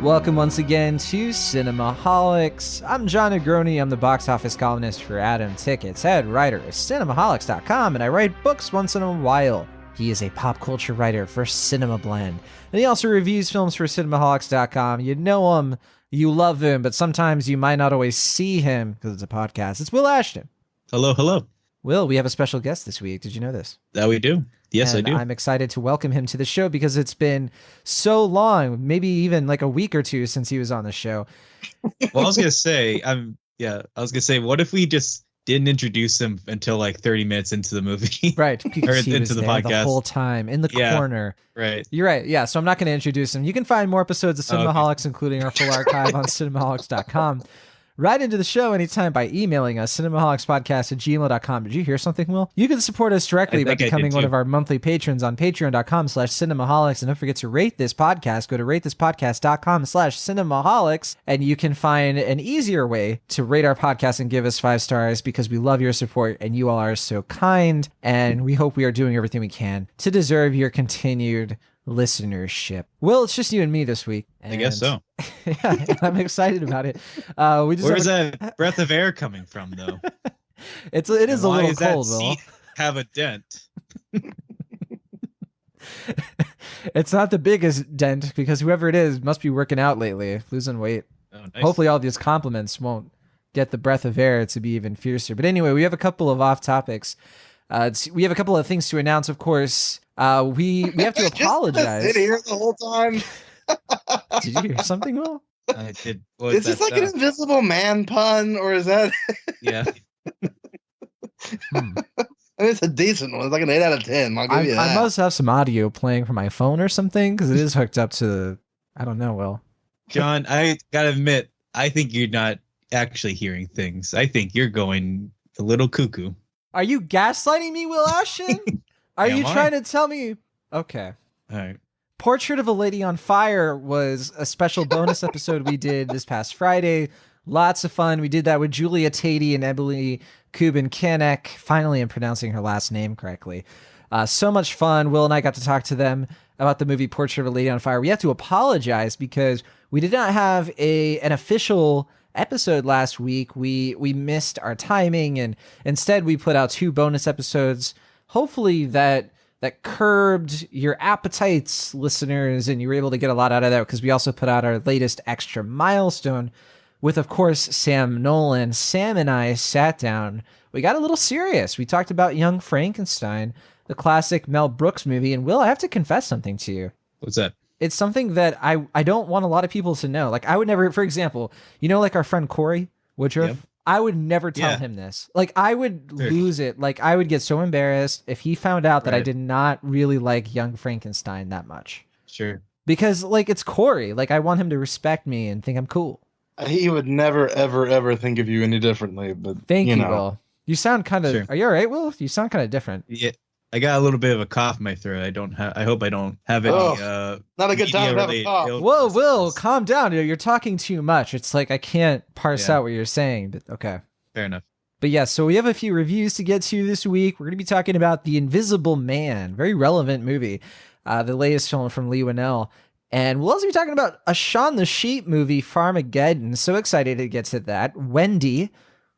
Welcome once again to Cinemaholics. I'm John Negroni. I'm the box office columnist for Adam Tickets, head writer of Cinemaholics.com, and I write books once in a while. He is a pop culture writer for Cinema Blend, and he also reviews films for Cinemaholics.com. You know him, you love him, but sometimes you might not always see him because it's a podcast. It's Will Ashton. Hello, hello. Will, we have a special guest this week. Did you know this? That we do. Yes, and I do. I'm excited to welcome him to the show because it's been so long, maybe even like a week or two since he was on the show. Well, I was gonna say, what if we just didn't introduce him until like 30 minutes into the movie? Right, because he was into the there podcast the whole time in the corner. Right. You're right. Yeah, so I'm not going to introduce him. You can find more episodes of Cinemaholics, including our full archive on cinemaholics.com. Right into the show anytime by emailing us, cinemaholicspodcast@gmail.com. Did you hear something, Will? You can support us directly by becoming one of our monthly patrons on patreon.com/cinemaholics. And don't forget to rate this podcast. Go to ratethispodcast.com/cinemaholics. And you can find an easier way to rate our podcast and give us 5 stars because we love your support and you all are so kind. And we hope we are doing everything we can to deserve your continued listenership. Will, it's just you and me this week. I guess so. Yeah, I'm excited about it. Where's that breath of air coming from, though? It is a little cold, Will. Have a dent. It's not the biggest dent because whoever it is must be working out lately, losing weight. Oh, nice. Hopefully all these compliments won't get the breath of air to be even fiercer. But anyway, we have a couple of off topics. We have a couple of things to announce, of course. We have to apologize. Just sit here the whole time. Did you hear something, Will? I did. Is this like an Invisible Man pun, or is that? Yeah. I mean, it's a decent one. It's like an 8 out of 10. I'll give you that. I must have some audio playing from my phone or something because it is hooked up to. I don't know, Will. John, I gotta admit, I think you're not actually hearing things. I think you're going a little cuckoo. Are you gaslighting me, Will Ashton? Are you trying to tell me? Okay. All right. Portrait of a Lady on Fire was a special bonus episode we did this past Friday. Lots of fun. We did that with Julia Tatey and Emily Kubin-Kanek. Finally, I'm pronouncing her last name correctly. So much fun. Will and I got to talk to them about the movie Portrait of a Lady on Fire. We have to apologize because we did not have an official episode last week. We missed our timing, and instead we put out 2 bonus episodes. Hopefully that curbed your appetites, listeners, and you were able to get a lot out of that because we also put out our latest extra milestone with, of course, Sam Nolan. Sam and I sat down. We got a little serious. We talked about Young Frankenstein, the classic Mel Brooks movie. And Will, I have to confess something to you. What's that? It's something that I don't want a lot of people to know. Like, I would never, for example, you know, like our friend Corey Woodruff? Yep. I would never tell him this. Like, I would lose it. Like, I would get so embarrassed if he found out that I did not really like Young Frankenstein that much. Sure. Because, like, it's Corey. Like, I want him to respect me and think I'm cool. He would never, ever, ever think of you any differently. But Thank you, Will. You sound kind of... Sure. Are you all right, Will? You sound kind of different. Yeah. I got a little bit of a cough in my throat. I hope I don't have any. Not a good time to have a cough. Whoa, Will, calm down. You're talking too much. It's like I can't parse out what you're saying. But okay. Fair enough. But yeah, so we have a few reviews to get to this week. We're going to be talking about The Invisible Man, very relevant movie, the latest film from Leigh Whannell. And we'll also be talking about a Shaun the Sheep movie, Farmageddon. So excited to get to that. Wendy,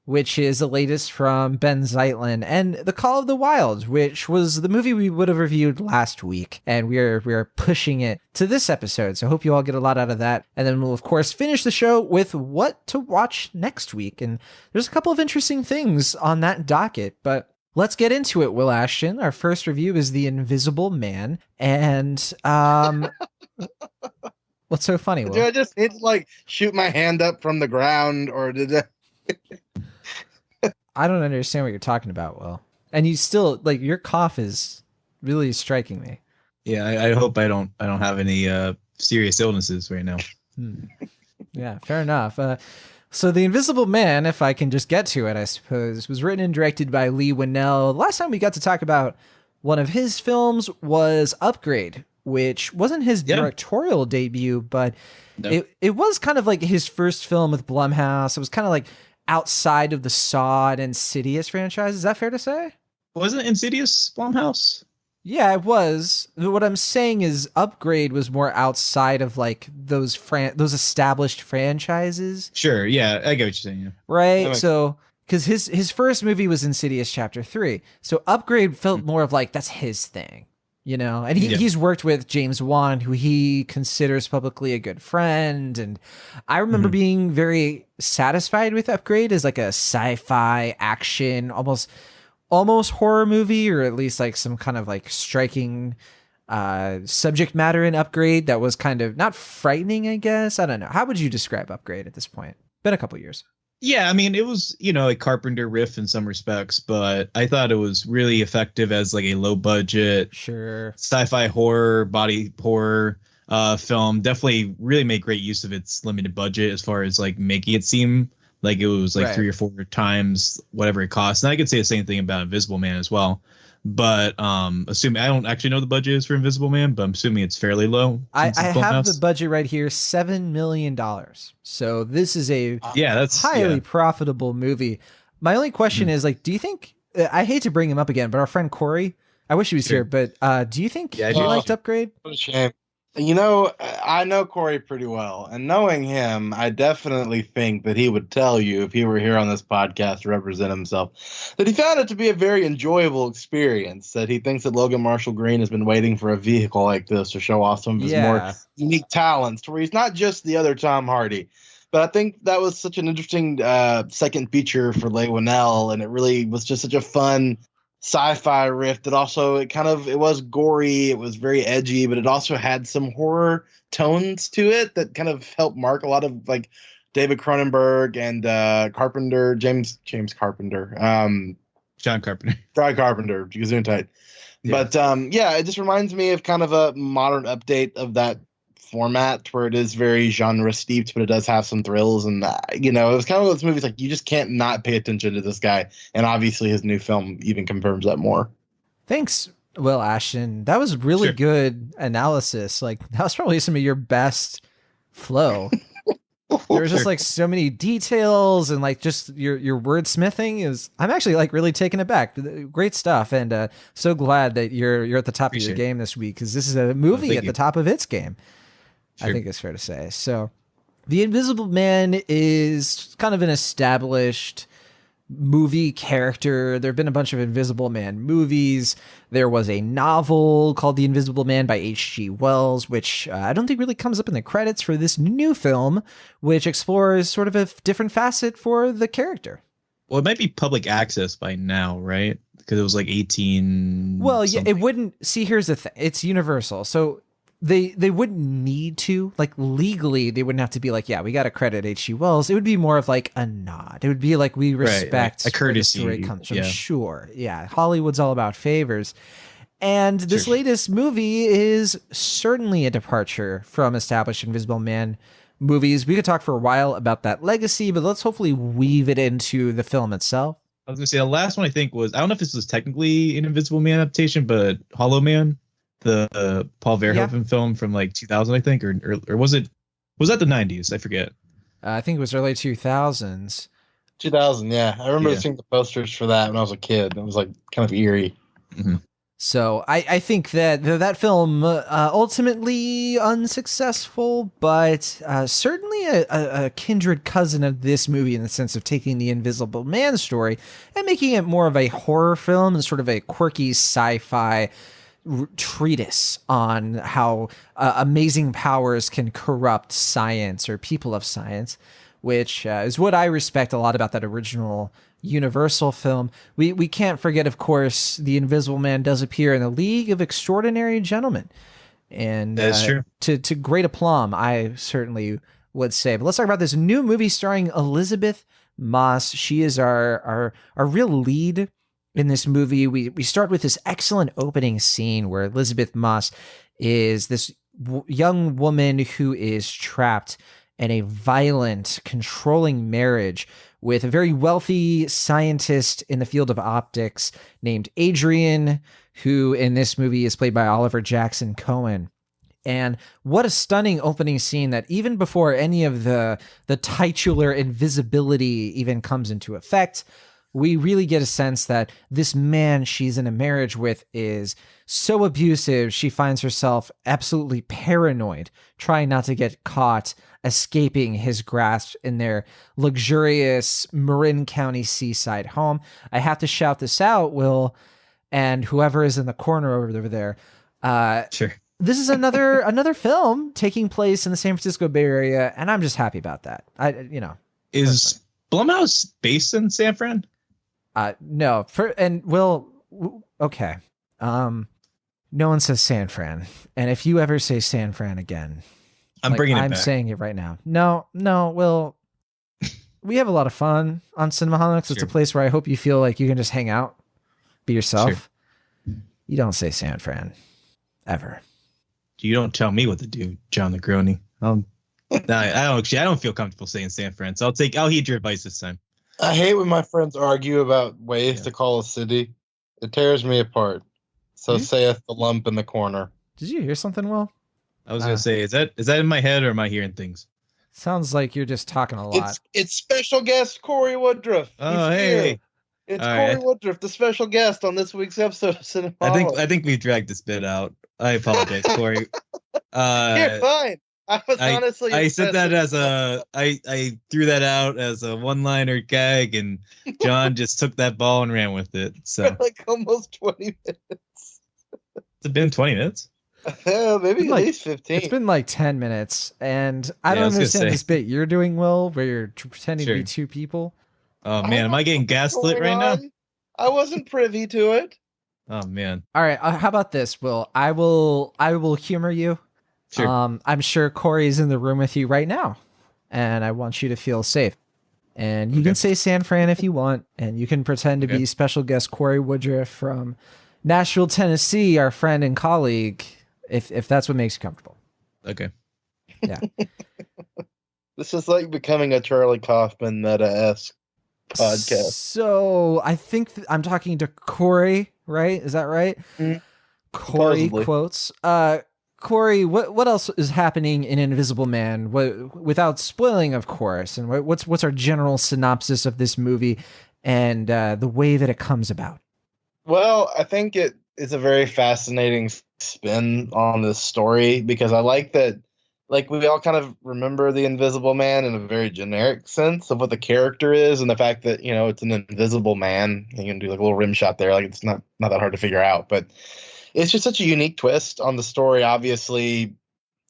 which is the latest from Ben Zeitlin, and The Call of the Wild, which was the movie we would have reviewed last week. And we are pushing it to this episode. So I hope you all get a lot out of that. And then we'll, of course, finish the show with what to watch next week. And there's a couple of interesting things on that docket, but let's get into it, Will Ashton. Our first review is The Invisible Man. And what's so funny, Will? Do I just need to, like, shoot my hand up from the ground, or did I... I don't understand what you're talking about, Will. And you still, like, your cough is really striking me. Yeah, I hope I don't have any serious illnesses right now. Yeah, fair enough. So The Invisible Man, if I can just get to it, I suppose, was written and directed by Leigh Whannell. Last time we got to talk about one of his films was Upgrade, which wasn't his directorial debut, but it was kind of like his first film with Blumhouse. It was kind of like outside of the Saw and Insidious franchise. Is that fair to say? Wasn't Insidious Blumhouse? Yeah, it was. What I'm saying is Upgrade was more outside of like those established franchises, Sure, yeah, I get what you're saying. Yeah. right? So because his first movie was Insidious Chapter 3. So Upgrade felt more of like that's his thing, you know? And Yeah. he's worked with James Wan, who he considers publicly a good friend. And I remember being very satisfied with Upgrade as like a sci-fi action, almost horror movie, or at least like some kind of like striking subject matter in Upgrade that was kind of not frightening, I guess. I don't know. How would you describe Upgrade at this point? Been a couple years. Yeah, I mean, it was, a Carpenter riff in some respects, but I thought it was really effective as like a low budget Sure. sci-fi horror, body horror film. Definitely really made great use of its limited budget as far as like making it seem like it was like Right. 3 or 4 times whatever it cost. And I could say the same thing about Invisible Man as well. But assuming I don't actually know the budget is for Invisible Man, but I'm assuming it's fairly low. I since it's have Blumhouse. the budget right here, $7 million. So this is a that's highly yeah. profitable movie. My only question is like, do you think, I hate to bring him up again, but our friend Corey, I wish he was Sure. here, but do you think Yeah, I he do. liked Upgrade? What a shame. You know, I know Corey pretty well, and knowing him, I definitely think that he would tell you if he were here on this podcast to represent himself, that he found it to be a very enjoyable experience, that he thinks that Logan Marshall Green has been waiting for a vehicle like this to show off some of his more unique talents, to where he's not just the other Tom Hardy. But I think that was such an interesting second feature for Leigh Whannell, and it really was just such a fun sci-fi riff that also it was gory, it was very edgy, but it also had some horror tones to it that kind of helped mark a lot of like David Cronenberg and Carpenter, James Carpenter, John Carpenter. John Carpenter, Gesundheit. Yeah. But it just reminds me of kind of a modern update of that format where it is very genre steeped, but it does have some thrills. And it was kind of those movies like you just can't not pay attention to this guy, and obviously his new film even confirms that more. Thanks, Will Ashton. That was really good analysis. Like that was probably some of your best flow. There was just like so many details, and like just your wordsmithing is. I'm actually like really taken aback. Great stuff, and so glad that you're at the top of your game this week, because this is a movie at the top of its game. Sure. I think it's fair to say. So, The Invisible Man is kind of an established movie character. There have been a bunch of Invisible Man movies. There was a novel called The Invisible Man by H.G. Wells, which I don't think really comes up in the credits for this new film, which explores sort of a different facet for the character. Well, it might be public access by now, right? Because it was like 18. Well, yeah, it wouldn't. See, here's the thing. It's Universal. So they wouldn't need to, like, legally, they wouldn't have to be like, yeah, we got to credit H.G. Wells. It would be more of like a nod. It would be like, we respect a courtesy, where the story comes from. yeah. Sure. Yeah. Hollywood's all about favors. And this latest movie is certainly a departure from established Invisible Man movies. We could talk for a while about that legacy, but let's hopefully weave it into the film itself. I was gonna say the last one I think was, I don't know if this was technically an Invisible Man adaptation, but Hollow Man, the Paul Verhoeven film from like 2000, I think, or was that the 90s? I forget. I think it was early 2000s. 2000, yeah. I remember seeing the posters for that when I was a kid. It was like kind of eerie. Mm-hmm. So I think that film ultimately unsuccessful, but certainly a kindred cousin of this movie in the sense of taking the Invisible Man story and making it more of a horror film and sort of a quirky sci-fi treatise on how amazing powers can corrupt science or people of science, which is what I respect a lot about that original Universal film. We can't forget, of course, the Invisible Man does appear in the League of Extraordinary Gentlemen, and that's true. To great aplomb, I certainly would say. But let's talk about this new movie starring Elizabeth Moss. She is our real lead in this movie. We start with this excellent opening scene where Elizabeth Moss is this young woman who is trapped in a violent, controlling marriage with a very wealthy scientist in the field of optics named Adrian, who in this movie is played by Oliver Jackson Cohen. And what a stunning opening scene that even before any of the titular invisibility even comes into effect, we really get a sense that this man she's in a marriage with is so abusive, she finds herself absolutely paranoid, trying not to get caught escaping his grasp in their luxurious Marin County seaside home. I have to shout this out, Will, and whoever is in the corner over there. Sure. This is another film taking place in the San Francisco Bay Area, and I'm just happy about that. Is Blumhouse based in San Fran? No. Okay. No one says San Fran, and if you ever say San Fran again, I'm bringing it back. I'm saying it right now. No. Will, we have a lot of fun on Cinemaholics. It's a place where I hope you feel like you can just hang out, be yourself. Sure. You don't say San Fran, ever. You don't tell me what to do, John the Crony. I don't feel comfortable saying San Fran, so I'll heed your advice this time. I hate when my friends argue about ways to call a city. It tears me apart. So saith the lump in the corner. Did you hear something, Will? I was gonna say, is that in my head or am I hearing things? Sounds like you're just talking a lot. It's special guest Corey Woodruff. Oh, hey. It's Corey Woodruff, the special guest on this week's episode of Cinema. I think we dragged this bit out. I apologize, Corey. You're fine. I said that as I threw that out as a one-liner gag, and John just took that ball and ran with it. So for like almost 20 minutes. It's been 20 minutes. Maybe at least 15. It's been like 10 minutes, and I don't understand this bit you're doing, Will, where you're pretending to be two people. Oh man, am I getting gaslit right now? I wasn't privy to it. Oh man. All right, how about this, Will? I will humor you. Sure. I'm sure Corey's in the room with you right now, and I want you to feel safe. And you can say San Fran if you want, and you can pretend to be special guest Corey Woodruff from Nashville, Tennessee, our friend and colleague, if that's what makes you comfortable. Okay. Yeah. This is like becoming a Charlie Kaufman meta-esque podcast. So I think I'm talking to Corey, right? Is that right? Mm-hmm. Corey quotes. Corey, what else is happening in Invisible Man? Without spoiling, of course, and what's our general synopsis of this movie and the way that it comes about? Well, I think it is a very fascinating spin on this story because I like that. Like, we all kind of remember the Invisible Man in a very generic sense of what the character is, and the fact that, you know, it's an invisible man. You can do like a little rim shot there. Like, it's not that hard to figure out, but it's just such a unique twist on the story. Obviously,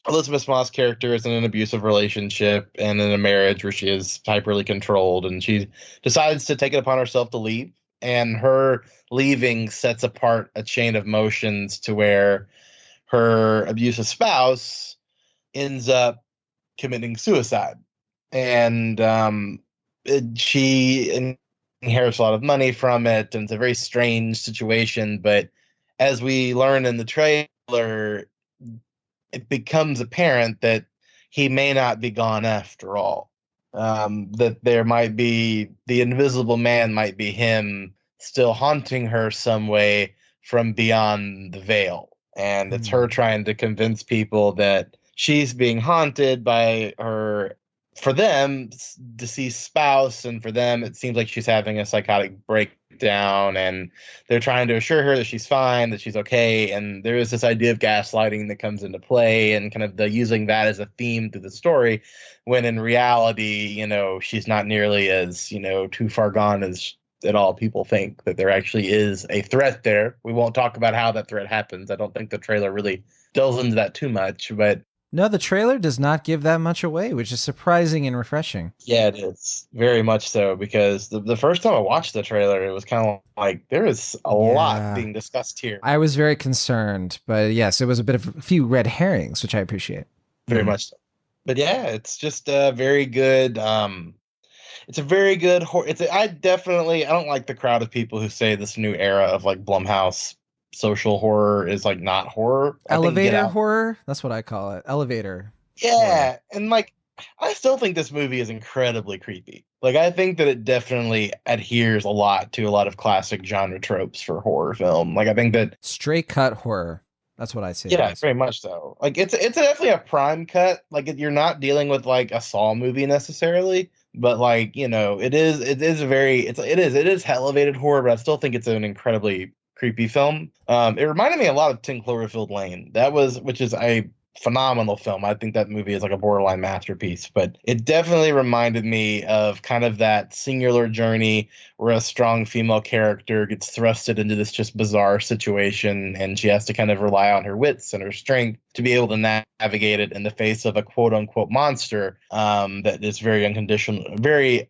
Elizabeth Moss' character is in an abusive relationship and in a marriage where she is hyperly controlled, and she decides to take it upon herself to leave. And her leaving sets apart a chain of motions to where her abusive spouse ends up committing suicide. And she inherits a lot of money from it, and it's a very strange situation. But as we learn in the trailer, it becomes apparent that he may not be gone after all. That there might be, the Invisible Man might be him still haunting her some way from beyond the veil. And it's her trying to convince people that she's being haunted by her, for them, deceased spouse, and for them, it seems like she's having a psychotic breakdown, and they're trying to assure her that she's fine, that she's okay, and there is this idea of gaslighting that comes into play, and kind of using that as a theme to the story, when in reality, you know, she's not nearly as, you know, too far gone as at all people think, that there actually is a threat there. We won't talk about how that threat happens. I don't think the trailer really delves into that too much, but no, the trailer does not give that much away, which is surprising and refreshing. Yeah, it is. Very much so, because the first time I watched the trailer, it was kind of like, there is a lot being discussed here. I was very concerned, but yes, it was a few red herrings, which I appreciate. Very much so. But yeah, it's just a very good, it's a very good horror. I don't like the crowd of people who say this new era of like Blumhouse social horror is like not horror. Elevator horror? That's what I call it. Elevator. Yeah. Horror. And like, I still think this movie is incredibly creepy. Like, I think that it definitely adheres a lot to a lot of classic genre tropes for horror film. Like, I think that straight cut horror. That's what I say. Yeah, very much so. Like, it's definitely a prime cut. Like, you're not dealing with like a Saw movie necessarily, but like, it is elevated horror, but I still think it's an incredibly creepy film. It reminded me a lot of 10 Cloverfield Lane. Which is a phenomenal film. I think that movie is like a borderline masterpiece, but it definitely reminded me of kind of that singular journey where a strong female character gets thrusted into this just bizarre situation, and she has to kind of rely on her wits and her strength to be able to navigate it in the face of a quote unquote monster that is very very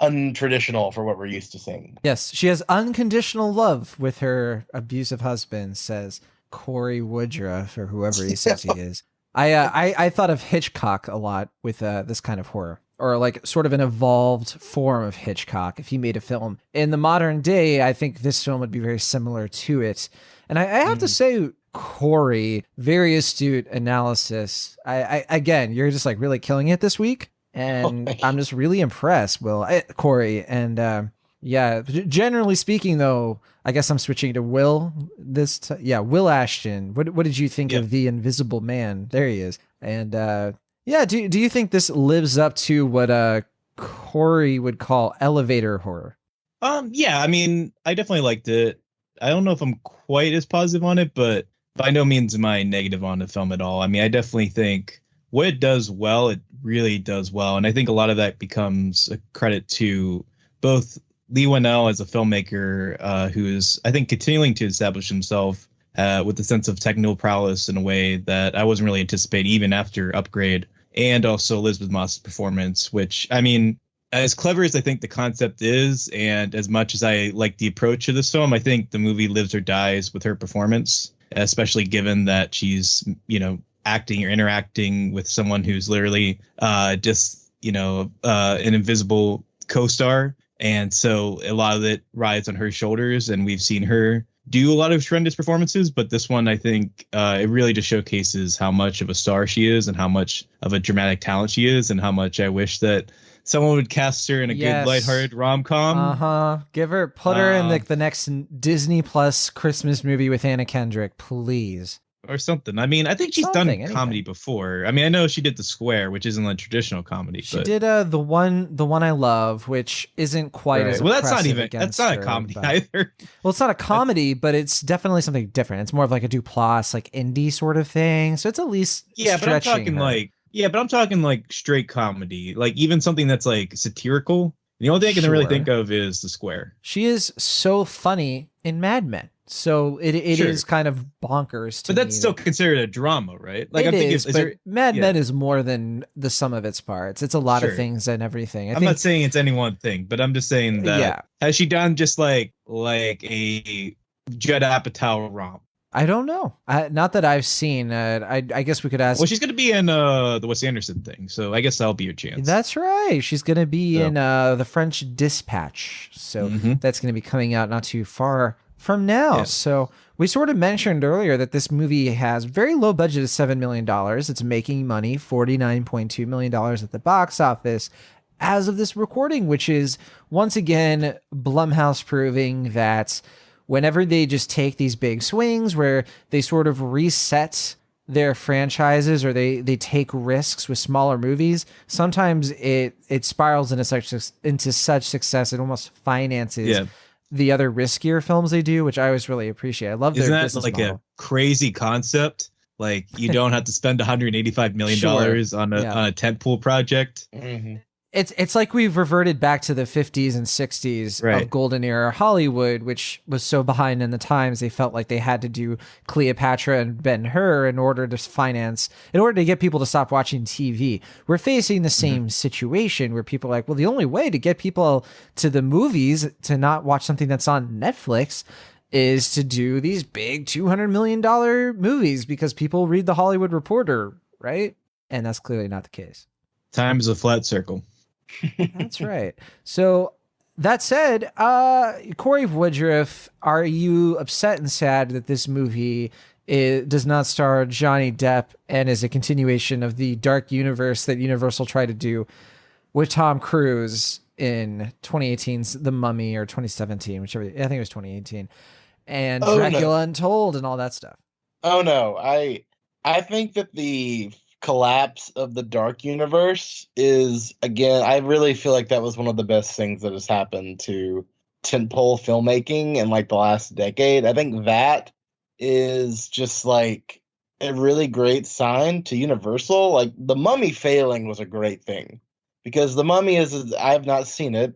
untraditional for what we're used to seeing. Yes, she has unconditional love with her abusive husband, says Corey Woodruff, or whoever he says he is. I thought of Hitchcock a lot with this kind of horror, or like sort of an evolved form of Hitchcock. If he made a film in the modern day, I think this film would be very similar to it. And I have to say, Corey, very astute analysis. I again, you're just like really killing it this week, and I'm just really impressed, Corey. And yeah, generally speaking, though, I guess I'm switching to Will. Will Ashton. What did you think of The Invisible Man? There he is. And yeah, do you think this lives up to what Corey would call elevator horror? Yeah, I mean, I definitely liked it. I don't know if I'm quite as positive on it, but by no means am I negative on the film at all. I mean, I definitely think what it does well, it really does well. And I think a lot of that becomes a credit to both Lee Winnell as a filmmaker, who is, I think, continuing to establish himself with a sense of technical prowess in a way that I wasn't really anticipating even after Upgrade, and also Elizabeth Moss's performance, which, I mean, as clever as I think the concept is, and as much as I like the approach of this film, I think the movie lives or dies with her performance, especially given that she's, acting or interacting with someone who's literally just, an invisible co-star. And so a lot of it rides on her shoulders, and we've seen her do a lot of tremendous performances. But this one, I think it really just showcases how much of a star she is and how much of a dramatic talent she is, and how much I wish that someone would cast her in a good lighthearted rom-com. Put her in the next Disney Plus Christmas movie with Anna Kendrick, please. Or something. I mean, I think she's done comedy before. I mean, I know she did The Square, which isn't a traditional comedy. She did the one I Love, which isn't quite as well. That's not a comedy either. Well, it's not a comedy, but it's definitely something different. It's more of like a Duplass, like indie sort of thing. So it's at least but I'm talking like straight comedy, like even something that's like satirical. The only thing I can really think of is The Square. She is so funny in Mad Men. So it is kind of bonkers to me. But that's still considered a drama, right? Like Mad Men is more than the sum of its parts. It's a lot of things and everything. I'm not saying it's any one thing, but I'm just saying that has she done just like a Judd Apatow romp? I don't know. Not that I've seen. I guess we could ask. Well, she's going to be in the Wes Anderson thing, so I guess that'll be your chance. That's right. She's going to be in the French Dispatch, so that's going to be coming out not too far from now. So we sort of mentioned earlier that this movie has very low budget of $7 million. It's making money, $49.2 million at the box office as of this recording, which is once again Blumhouse proving that whenever they just take these big swings where they sort of reset their franchises or they take risks with smaller movies, sometimes it spirals into such success it almost finances the other riskier films they do, which I always really appreciate. I love their business model. Isn't that like a crazy concept? Like you don't have to spend $185 million on a tentpole project. Mm-hmm. It's like we've reverted back to the 50s and 60s of golden era Hollywood, which was so behind in the times. They felt like they had to do Cleopatra and Ben-Hur in order to get people to stop watching TV. We're facing the same situation where people are like, well, the only way to get people to the movies to not watch something that's on Netflix is to do these big $200 million movies because people read the Hollywood Reporter, right? And that's clearly not the case. Time is a flat circle. That's right. So that said, Corey Woodruff, are you upset and sad that this movie does not star Johnny Depp and is a continuation of the dark universe that Universal tried to do with Tom Cruise in 2018's The Mummy, or 2017, whichever? I think it was 2018, and Dracula Untold and all that stuff? Oh no, I think that the collapse of the Dark Universe is, again, I really feel like that was one of the best things that has happened to tentpole filmmaking in like the last decade. I think that is just like a really great sign to Universal. Like The Mummy failing was a great thing because The Mummy is, I've not seen it,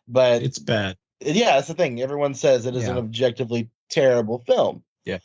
but It's bad. yeah, that's the thing. Everyone says it is an Yeah. objectively terrible film. Yeah.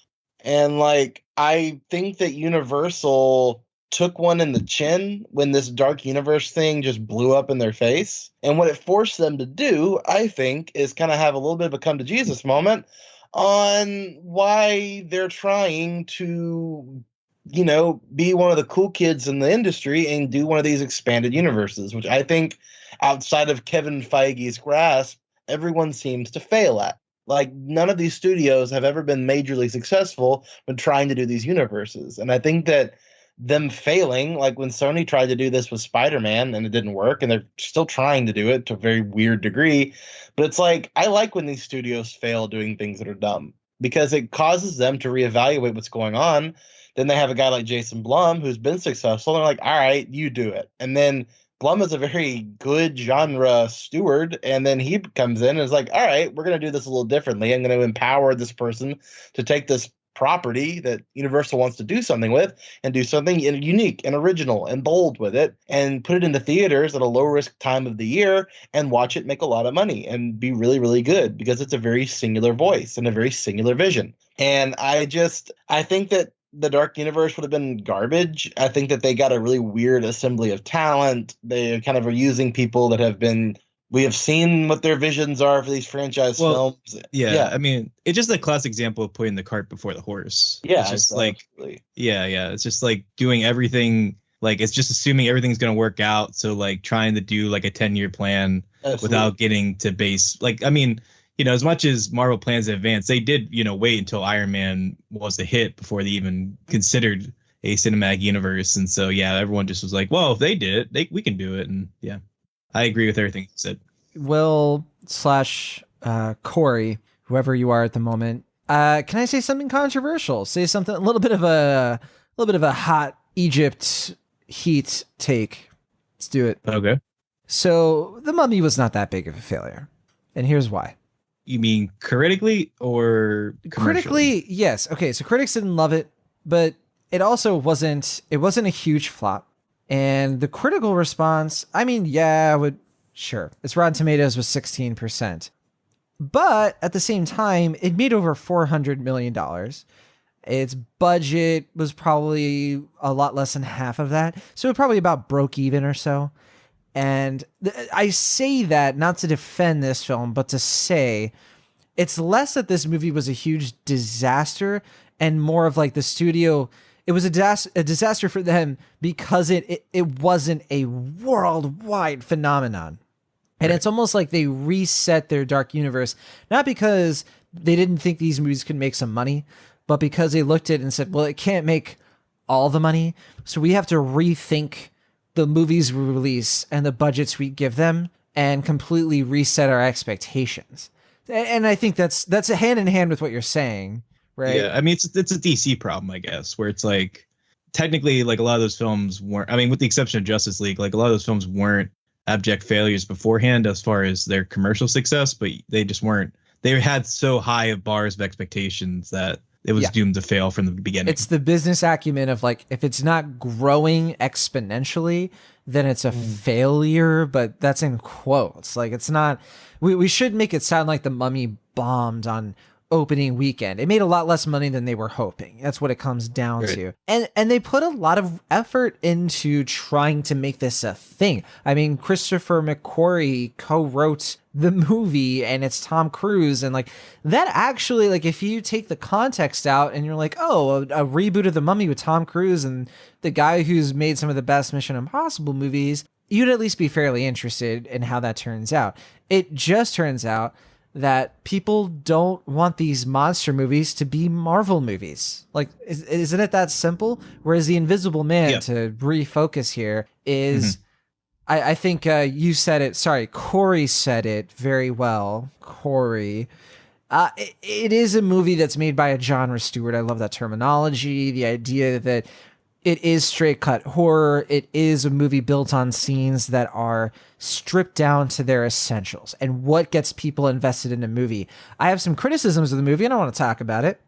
And like, I think that Universal took one in the chin when this Dark Universe thing just blew up in their face. And what it forced them to do, I think, is kind of have a little bit of a come to Jesus moment on why they're trying to, you know, be one of the cool kids in the industry and do one of these expanded universes, which I think outside of Kevin Feige's grasp, everyone seems to fail at. Like, none of these studios have ever been majorly successful when trying to do these universes. And I think that them failing, like when Sony tried to do this with Spider-Man and it didn't work, and they're still trying to do it to a very weird degree. But it's like, I like when these studios fail doing things that are dumb because it causes them to reevaluate what's going on. Then they have a guy like Jason Blum who's been successful. And they're like, all right, you do it. And then Blum is a very good genre steward, and then he comes in and is like, all right, we're going to do this a little differently. I'm going to empower this person to take this property that Universal wants to do something with and do something unique and original and bold with it and put it into theaters at a low risk time of the year and watch it make a lot of money and be really, really good because it's a very singular voice and a very singular vision. And I think that the Dark Universe would have been garbage. I think that they got a really weird assembly of talent. They kind of are using people that we have seen what their visions are for these franchise films. Yeah. I mean, it's just a classic example of putting the cart before the horse. Yeah. It's just absolutely. It's just like doing everything. Like, it's just assuming everything's going to work out. So like trying to do like a 10-year plan without getting to base. Like, I mean, you know, as much as Marvel plans in advance, they did, you know, wait until Iron Man was a hit before they even considered a cinematic universe. And so, yeah, everyone just was like, well, if they did it, we can do it. And yeah, I agree with everything you said. Will / Corey, whoever you are at the moment, can I say something controversial? Say something, a little bit of a hot Egypt heat take. Let's do it. Okay. So The Mummy was not that big of a failure. And here's why. You mean critically or critically? Yes. Okay. So critics didn't love it, but it also wasn't a huge flop. And the critical response, I mean, yeah, sure. Its Rotten Tomatoes was 16%. But at the same time, it made over $400 million. Its budget was probably a lot less than half of that. So it probably about broke even or so. And I say that not to defend this film, but to say it's less that this movie was a huge disaster and more of like the studio. It was a disaster for them because it wasn't a worldwide phenomenon. And It's almost like they reset their Dark Universe, not because they didn't think these movies could make some money, but because they looked at it and said, well, it can't make all the money. So we have to rethink the movies we release and the budgets we give them and completely reset our expectations. And I think that's a hand in hand with what you're saying, right? Yeah, I mean, it's a DC problem, I guess, where it's like technically like a lot of those films weren't, I mean, with the exception of Justice League, like a lot of those films weren't abject failures beforehand as far as their commercial success, but they just weren't, they had so high of bars of expectations that it was doomed to fail from the beginning. It's the business acumen of like, if it's not growing exponentially, then it's a failure, but that's in quotes. Like, it's not, we should make it sound like The Mummy bombed on opening weekend. It made a lot less money than they were hoping. That's what it comes down to. And they put a lot of effort into trying to make this a thing. I mean, Christopher McQuarrie co-wrote the movie and it's Tom Cruise, and like that actually, like if you take the context out and you're like, oh, a reboot of The Mummy with Tom Cruise and the guy who's made some of the best Mission Impossible movies, you'd at least be fairly interested in how that turns out. It just turns out that people don't want these monster movies to be Marvel movies. Like, isn't it that simple? Whereas The Invisible Man, to refocus here, is, I think you said it, sorry, Corey said it very well, Corey. It is a movie that's made by a genre steward. I love that terminology. The idea that It is straight cut horror. It is a movie built on scenes that are stripped down to their essentials and what gets people invested in a movie. I have some criticisms of the movie and I want to talk about it.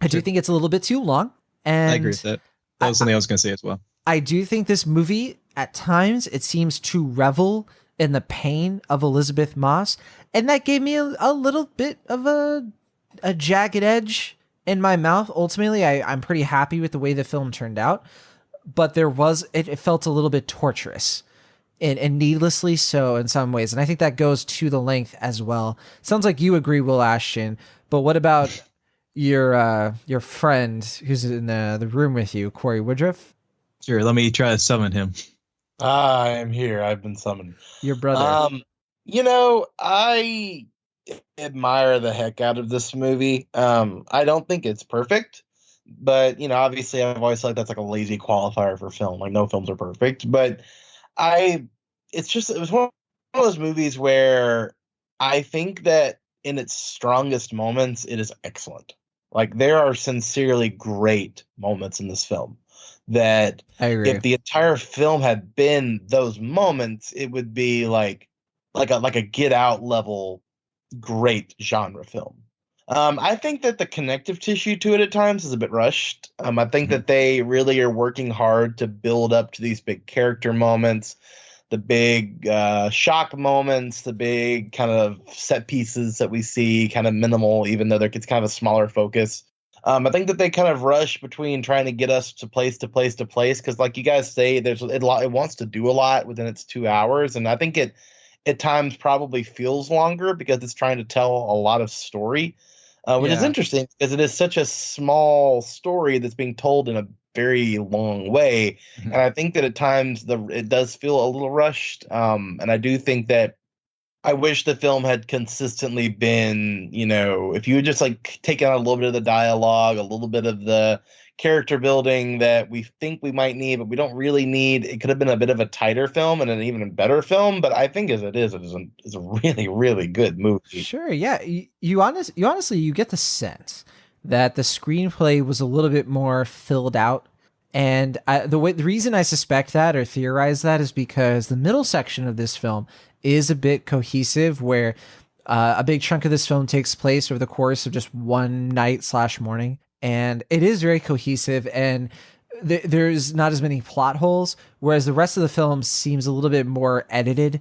I do Sure. think it's a little bit too long. I agree And with that. That was something I was going to say as well. I do think this movie, at times, it seems to revel in the pain of Elizabeth Moss. And that gave me a little bit of a jagged edge in my mouth. Ultimately, I'm pretty happy with the way the film turned out. But it felt a little bit torturous and needlessly so in some ways. And I think that goes to the length as well. Sounds like you agree, Will Ashton. But what about your friend who's in the room with you, Corey Woodruff? Sure, let me try to summon him. I am here. I've been summoned. Your brother. I admire the heck out of this movie. I don't think it's perfect, but obviously I've always thought that's like a lazy qualifier for film. Like no films are perfect, but it was one of those movies where I think that in its strongest moments, it is excellent. Like there are sincerely great moments in this film that I agree. if the entire film had been those moments, it would be like a Get Out level great genre film. I think that the connective tissue to it at times is a bit rushed. I think that they really are working hard to build up to these big character moments, the big shock moments, the big kind of set pieces that we see, kind of minimal, even though it's kind of a smaller focus. I think that they kind of rush between trying to get us to place to place to place because, like you guys say, it wants to do a lot within its 2 hours, and I think it at times probably feels longer because it's trying to tell a lot of story, which is interesting because it is such a small story that's being told in a very long way, and I think that at times it does feel a little rushed, and I do think that I wish the film had consistently been, if you had just like taken out a little bit of the dialogue, a little bit of the character building that we think we might need, but we don't really need. It could have been a bit of a tighter film and an even better film. But I think as it is a really, really good movie. Sure, yeah. You honestly, you get the sense that the screenplay was a little bit more filled out. And the reason I suspect that or theorize that is because the middle section of this film is a bit cohesive, where a big chunk of this film takes place over the course of just one night/morning, and it is very cohesive. And there's not as many plot holes, whereas the rest of the film seems a little bit more edited.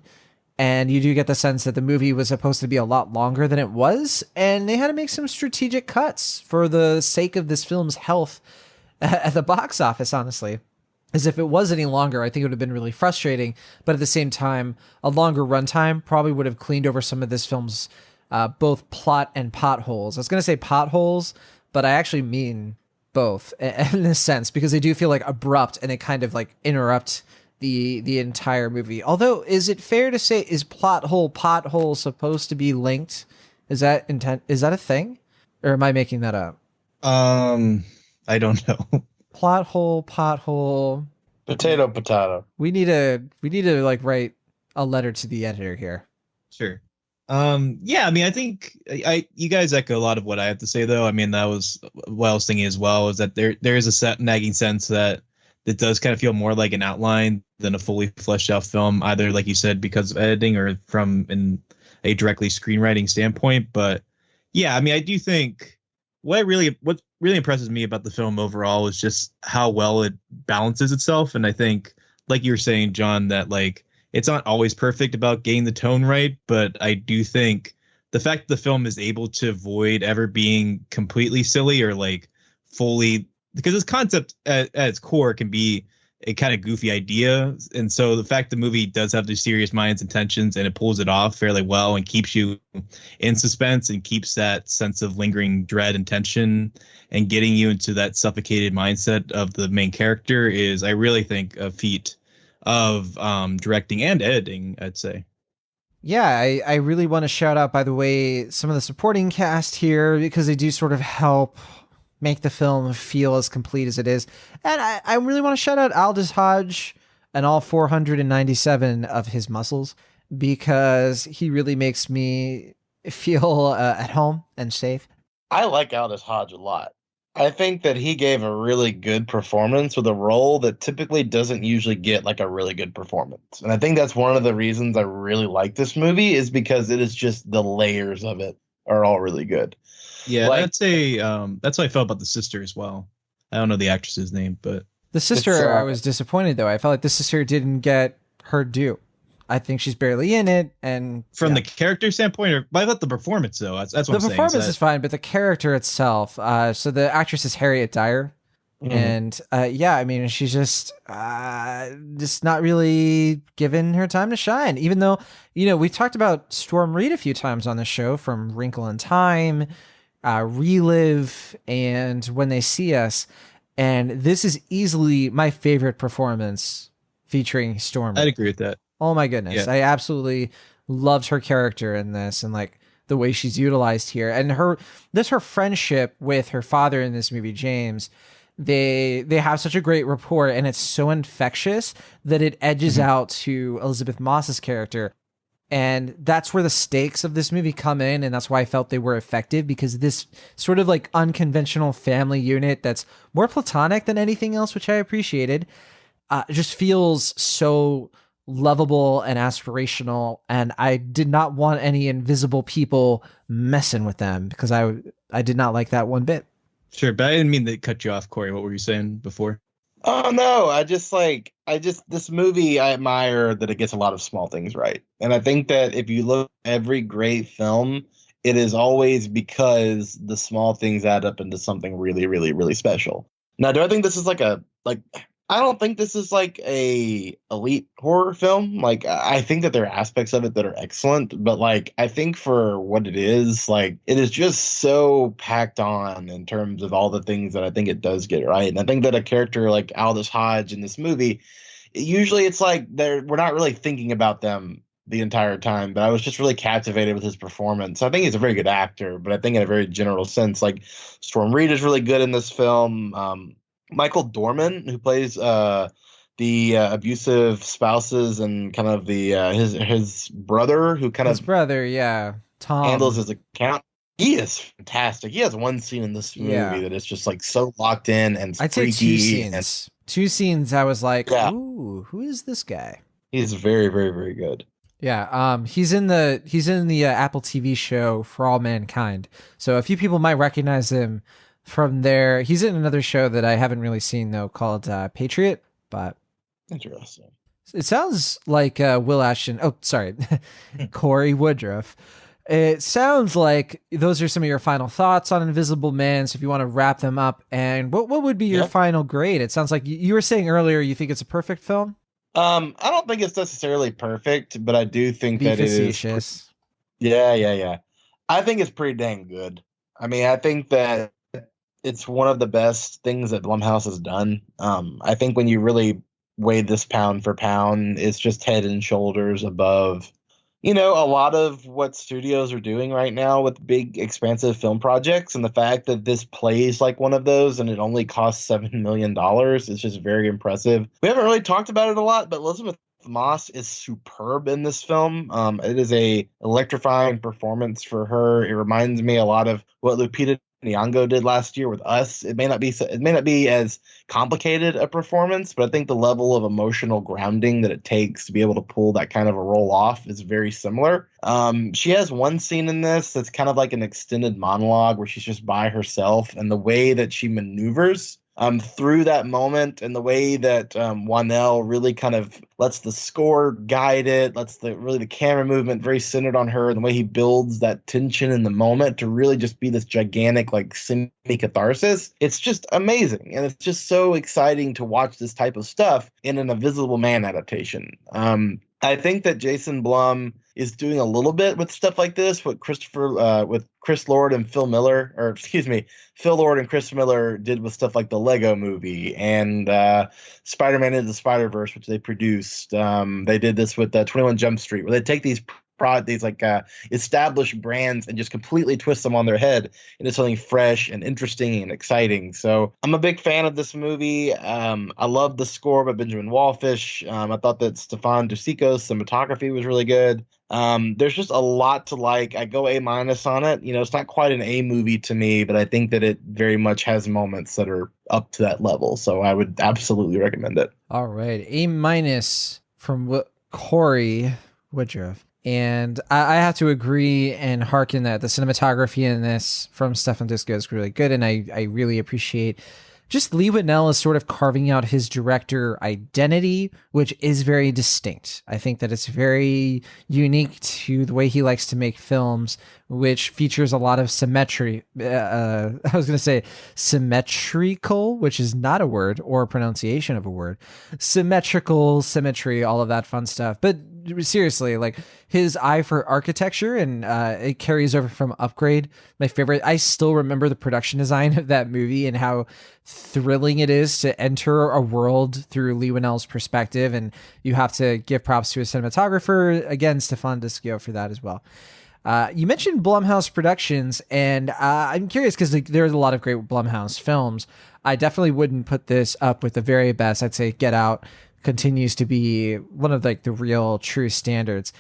And you do get the sense that the movie was supposed to be a lot longer than it was, and they had to make some strategic cuts for the sake of this film's health at the box office, honestly. As if it was any longer, I think it would have been really frustrating. But at the same time, a longer runtime probably would have cleaned over some of this film's both plot and potholes. I was going to say potholes, but I actually mean both in this sense, because they do feel like abrupt and they kind of like interrupt the entire movie. Although, is it fair to say, is plot hole, pothole supposed to be linked? Is that a thing? Or am I making that up? I don't know. Plot hole, pothole. Potato. We need to like write a letter to the editor here. Sure. Yeah, I mean, I think you guys echo a lot of what I have to say, though. I mean, that was what I was thinking as well, is that there is a nagging sense that it does kind of feel more like an outline than a fully fleshed out film, either, like you said, because of editing or from a directly screenwriting standpoint. But yeah, I mean, I do think what really impresses me about the film overall is just how well it balances itself. And I think, like you were saying, John, that like it's not always perfect about getting the tone right, but I do think the fact that the film is able to avoid ever being completely silly or like fully, because this concept at its core can be a kind of goofy idea. And so the fact the movie does have these serious minds intentions and it pulls it off fairly well and keeps you in suspense and keeps that sense of lingering dread and tension and getting you into that suffocated mindset of the main character is, I really think, a feat of directing and editing, I'd say. Yeah, I really want to shout out, by the way, some of the supporting cast here, because they do sort of help make the film feel as complete as it is. And I really want to shout out Aldous Hodge and all 497 of his muscles, because he really makes me feel at home and safe. I like Aldous Hodge a lot. I think that he gave a really good performance with a role that typically doesn't usually get like a really good performance. And I think that's one of the reasons I really like this movie is because it is just the layers of it are all really good. Yeah, Like that's how I felt about the sister as well. I don't know the actress's name, but The it's sister, I was disappointed though. I felt like the sister didn't get her due. I think she's barely in it, and from yeah. the character standpoint, or I thought the performance though. That's what The I'm saying. performance is fine, but the character itself. So the actress is Harriet Dyer, Mhm. and yeah, I mean, she's just not really given her time to shine. Even though we've talked about Storm Reed a few times on the show, from Wrinkle in Time, Relive, and When They See Us, and this is easily my favorite performance featuring Storm I'd Reed. agree with that. Oh my goodness. Yeah. I absolutely loved her character in this, and like the way she's utilized here. And her friendship with her father in this movie, James, they have such a great rapport, and it's so infectious that it edges out to Elizabeth Moss's character. And that's where the stakes of this movie come in, and that's why I felt they were effective, because this sort of like unconventional family unit that's more platonic than anything else, which I appreciated, just feels so lovable and aspirational, and I did not want any invisible people messing with them, because I did not like that one bit. Sure, but I didn't mean to cut you off, Corey. What were you saying before? Oh no, I just this movie I admire that it gets a lot of small things right. And I think that if you look at every great film, it is always because the small things add up into something really, really, really special. Now, do I think this is like I don't think this is like a elite horror film. Like I think that there are aspects of it that are excellent, but like I think for what it is, like it is just so packed on in terms of all the things that I think it does get right. And I think that a character like Aldous Hodge in this movie, usually it's like we're not really thinking about them the entire time, but I was just really captivated with his performance. I think he's a very good actor, but I think in a very general sense, like Storm Reed is really good in this film. Michael Dorman, who plays the abusive spouses and kind of the his brother, who kind His of brother, yeah, handles Tom. his account. He is fantastic. He has one scene in this movie Yeah, that is just like so locked in and I'd say two freaky, and scenes. Two scenes. I was like, yeah, ooh, who is this guy? he's very, very, very good. Yeah, he's in the Apple TV show For All Mankind. So a few people might recognize him from there. He's in another show that I haven't really seen though, called Patriot. But Interesting. it sounds like Will Ashton. Oh, sorry, Corey Woodruff. It sounds like those are some of your final thoughts on Invisible Man. So if you want to wrap them up, and what would be your Yeah. final grade? It sounds like you were saying earlier you think it's a perfect film. I don't think it's necessarily perfect, but I do think Be that it is. facetious. Yeah, yeah, yeah. I think it's pretty dang good. I mean, I think that it's one of the best things that Blumhouse has done. I think when you really weigh this pound for pound, it's just head and shoulders above, a lot of what studios are doing right now with big, expansive film projects. And the fact that this plays like one of those and it only costs $7 million is just very impressive. We haven't really talked about it a lot, but Elizabeth Moss is superb in this film. It is a electrifying performance for her. It reminds me a lot of what Lupita Nyong'o did last year with Us. It may not be as complicated a performance, but I think the level of emotional grounding that it takes to be able to pull that kind of a role off is very similar. She has one scene in this that's kind of like an extended monologue where she's just by herself, and the way that she maneuvers through that moment, and the way that Wanell really kind of lets the score guide it, lets the camera movement very centered on her, and the way he builds that tension in the moment to really just be this gigantic like semi catharsis. It's just amazing, and it's just so exciting to watch this type of stuff in an Invisible Man adaptation. I think that Jason Blum is doing a little bit with stuff like this, with Chris Lord and Phil Miller, or excuse me, Phil Lord and Chris Miller did with stuff like the Lego Movie and Spider-Man into the Spider-Verse, which they produced. They did this with 21 Jump Street, where they take these established brands and just completely twist them on their head into something fresh and interesting and exciting. So I'm a big fan of this movie. I love the score by Benjamin Wallfish. I thought that Stefan Dusico's cinematography was really good. There's just a lot to like. I go A- on it. It's not quite an A movie to me, but I think that it very much has moments that are up to that level. So I would absolutely recommend it. All right. A- from Corey Woodruff. And I have to agree and hearken that the cinematography in this from Stefan Disco is really good. And I really appreciate just Lee Wittnell is sort of carving out his director identity, which is very distinct. I think that it's very unique to the way he likes to make films, which features a lot of symmetry. I was going to say symmetrical, which is not a word or a pronunciation of a word. Symmetrical, symmetry, all of that fun stuff. But seriously, like his eye for architecture, and it carries over from Upgrade. My favorite, I still remember the production design of that movie and how thrilling it is to enter a world through Lee Wittnell's perspective. And you have to give props to a cinematographer, again, Stefan Disco, for that as well. You mentioned Blumhouse Productions, and I'm curious because there's a lot of great Blumhouse films. I definitely wouldn't put this up with the very best. I'd say Get Out continues to be one of like the real true standards.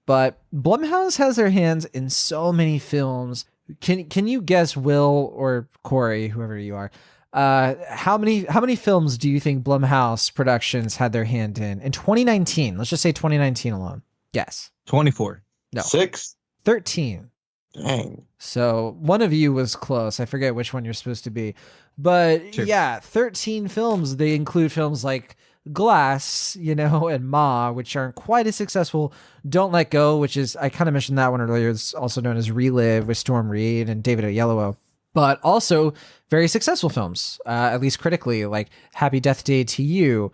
But Blumhouse has their hands in so many films. Can you guess, Will or Corey, whoever you are, how many films do you think Blumhouse Productions had their hand in 2019? Let's just say 2019 alone. Guess. 24. No. 6. 13. Dang. So one of you was close. I forget which one you're supposed to be. But Sure. Yeah, 13 films. They include films like Glass, and Ma, which aren't quite as successful. Don't Let Go, which is, I kind of mentioned that one earlier. It's also known as Relive with Storm Reed and David Oyelowo. But also very successful films, at least critically, like Happy Death Day to You.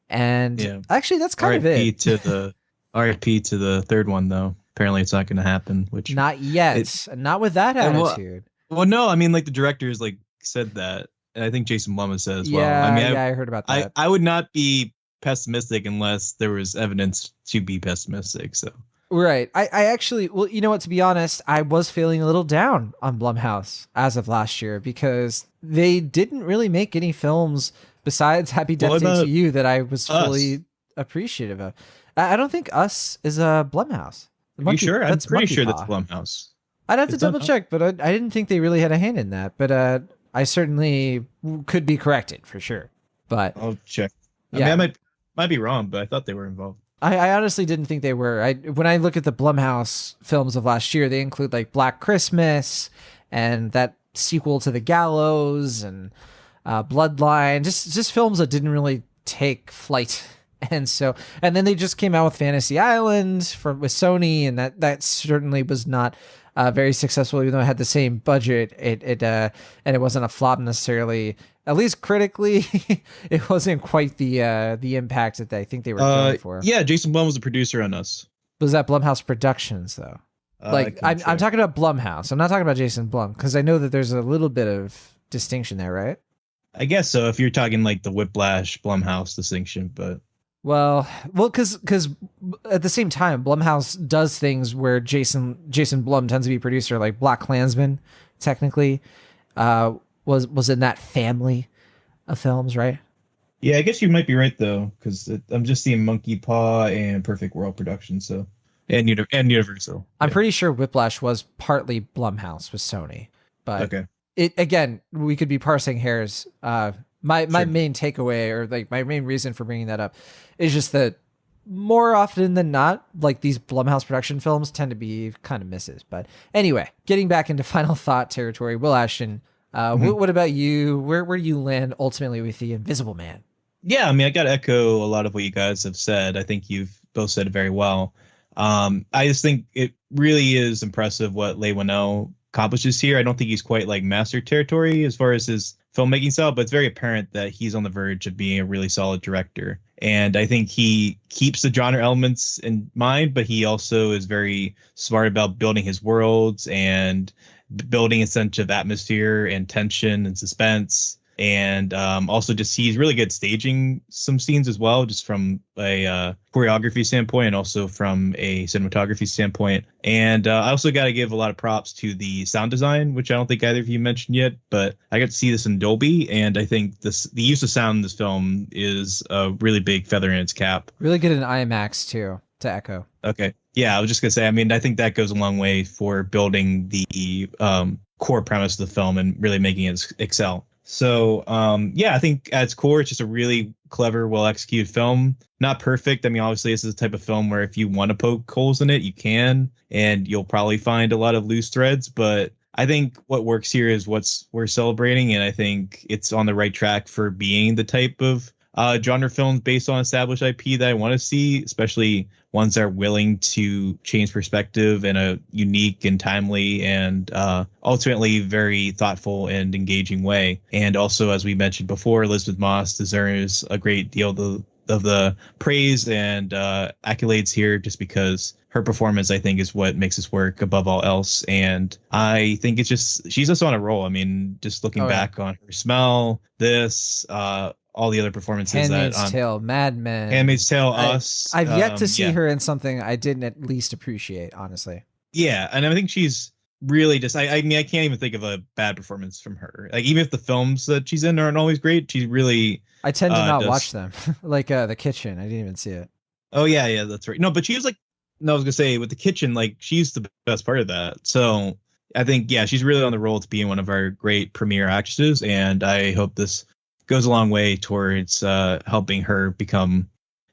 And actually, that's kind of it. RIP to the third one, though. Apparently, it's not going to happen. Which not yet. Not with that attitude. Well, no. I mean, like the directors said that, and I think Jason Blum has said as well. I heard about that. I would not be pessimistic unless there was evidence to be pessimistic. So right. I actually, well, you know what? To be honest, I was feeling a little down on Blumhouse as of last year because they didn't really make any films besides Happy Death Day to You that I was fully appreciative of. I don't think Us is a Blumhouse. Are you sure? I'm pretty sure that's Blumhouse. I'd have to double check, but I didn't think they really had a hand in that. But I certainly could be corrected for sure. But I'll check. I mean, I might be wrong, but I thought they were involved. I honestly didn't think they were. When I look at the Blumhouse films of last year, they include like Black Christmas and that sequel to The Gallows and Bloodline, just films that didn't really take flight. And then they just came out with Fantasy Island with Sony, and that certainly was not very successful, even though it had the same budget. And it wasn't a flop necessarily. At least critically, it wasn't quite the impact that I think they were going for. Yeah, Jason Blum was the producer on Us. Was that Blumhouse Productions though? I'm talking about Blumhouse. I'm not talking about Jason Blum because I know that there's a little bit of distinction there, right? I guess so. If you're talking like the Whiplash Blumhouse distinction, but. Well, because at the same time, Blumhouse does things where Jason Blum tends to be producer, like Black Klansman, technically, was in that family of films, right? Yeah, I guess you might be right though, because I'm just seeing Monkey Paw and Perfect World Productions, so and Universal. I'm pretty sure Whiplash was partly Blumhouse with Sony, but okay. It again, we could be parsing hairs. My main takeaway, or like my main reason for bringing that up, is just that more often than not, like these Blumhouse production films tend to be kind of misses. But anyway, getting back into final thought territory, Will Ashton, what about you? Where do you land ultimately with The Invisible Man? Yeah, I mean, I got to echo a lot of what you guys have said. I think you've both said it very well. I just think it really is impressive what Leigh Whannell accomplishes here. I don't think he's quite like master territory as far as his filmmaking style, but it's very apparent that he's on the verge of being a really solid director. And I think he keeps the genre elements in mind, but he also is very smart about building his worlds and building a sense of atmosphere and tension and suspense. And also just he's really good staging some scenes as well, just from a choreography standpoint and also from a cinematography standpoint. And I also got to give a lot of props to the sound design, which I don't think either of you mentioned yet, but I got to see this in Dolby, and I think the use of sound in this film is a really big feather in its cap. Really good in IMAX too, to echo. Okay. Yeah, I was just gonna say, I mean, I think that goes a long way for building the core premise of the film and really making it excel. So, yeah, I think at its core, it's just a really clever, well-executed film. Not perfect. I mean, obviously, this is the type of film where if you want to poke holes in it, you can, and you'll probably find a lot of loose threads. But I think what works here is what's we're celebrating, and I think it's on the right track for being the type of genre films based on established IP that I want to see, especially ones that are willing to change perspective in a unique and timely and ultimately very thoughtful and engaging way. And also, as we mentioned before, Elizabeth Moss deserves a great deal of the praise and accolades here, just because her performance, I think, is what makes this work above all else. And I think it's just, she's just on a roll. I mean, just looking back on her Smell, this, all the other performances. Handmaid's Tale, Mad Men. Handmaid's Tale, Us. I've yet to see her in something I didn't at least appreciate, honestly. Yeah, and I think she's really just, I mean, I can't even think of a bad performance from her. Like, even if the films that she's in aren't always great, she's really... I tend to not watch them. Like The Kitchen, I didn't even see it. Oh, yeah, that's right. No, but she was like, no, I was going to say, with The Kitchen, like, she's the best part of that. So I think, yeah, she's really on the roll to being one of our great premiere actresses, and I hope this goes a long way towards helping her become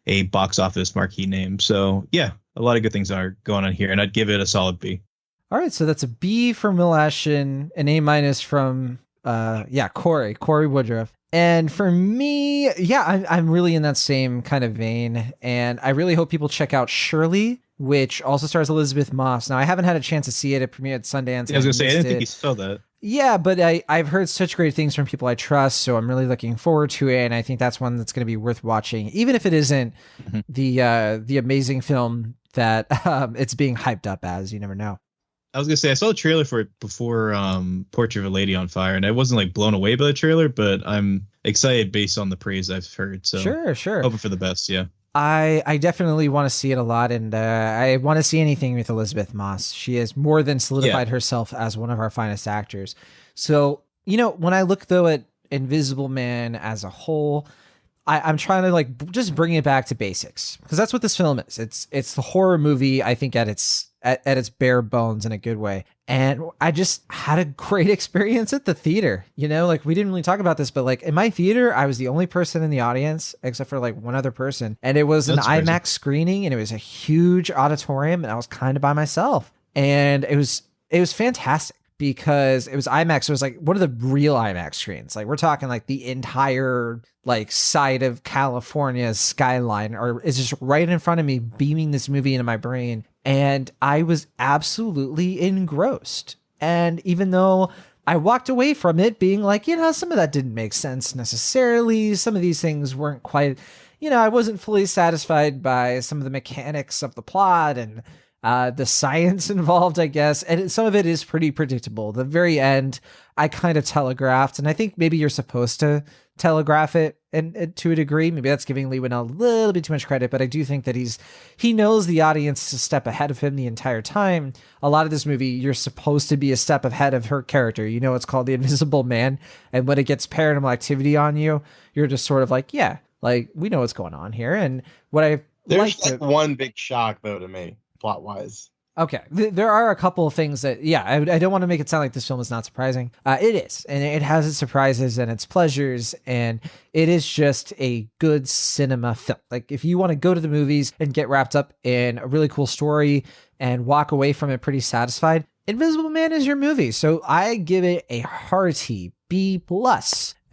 a box office marquee name. So, yeah, a lot of good things are going on here, and I'd give it a solid B. All right, so that's a B from Will Ashton, an A- from Corey Woodruff. And for me, yeah, I'm really in that same kind of vein, and I really hope people check out Shirley, which also stars Elizabeth Moss. Now, I haven't had a chance to see it. It premiered at Sundance. Yeah, I was going to say, I didn't think you saw that. Yeah, but I've heard such great things from people I trust, so I'm really looking forward to it, and I think that's one that's going to be worth watching, even if it isn't the amazing film that it's being hyped up as. You never know. I was gonna say, I saw the trailer for it before Portrait of a Lady on Fire, and I wasn't like blown away by the trailer, but I'm excited based on the praise I've heard. So sure, hoping for the best. Yeah, I definitely want to see it a lot, and I want to see anything with Elizabeth Moss. She has more than solidified herself as one of our finest actors. So, you know, when I look though at Invisible Man as a whole, I'm trying to like just bring it back to basics, because that's what this film is. It's the horror movie, I think, at its bare bones in a good way. And I just had a great experience at the theater. You know, like, we didn't really talk about this, but like in my theater, I was the only person in the audience except for like one other person. And it was an IMAX screening, and it was a huge auditorium, and I was kind of by myself. And it was fantastic, because it was IMAX. So it was like one of the real IMAX screens. Like, we're talking like the entire like side of California's skyline is just right in front of me, beaming this movie into my brain. And I was absolutely engrossed. And even though I walked away from it being like, you know, some of that didn't make sense necessarily, some of these things weren't quite, you know, I wasn't fully satisfied by some of the mechanics of the plot and the science involved, I guess. And some of it is pretty predictable. The very end, I kind of telegraphed, and I think maybe you're supposed to telegraph it and to a degree. Maybe that's giving Lee Winnell a little bit too much credit, but I do think that he knows the audience is a step ahead of him the entire time. A lot of this movie, you're supposed to be a step ahead of her character. You know, it's called The Invisible Man. And when it gets paranormal activity on you, you're just sort of like, yeah, like, we know what's going on here. And what there's like one big shock though to me, plot wise. Okay, there are a couple of things that, yeah, I don't want to make it sound like this film is not surprising. It is, and it has its surprises and its pleasures, and it is just a good cinema film. Like, if you want to go to the movies and get wrapped up in a really cool story and walk away from it pretty satisfied, Invisible Man is your movie. So I give it a hearty B+.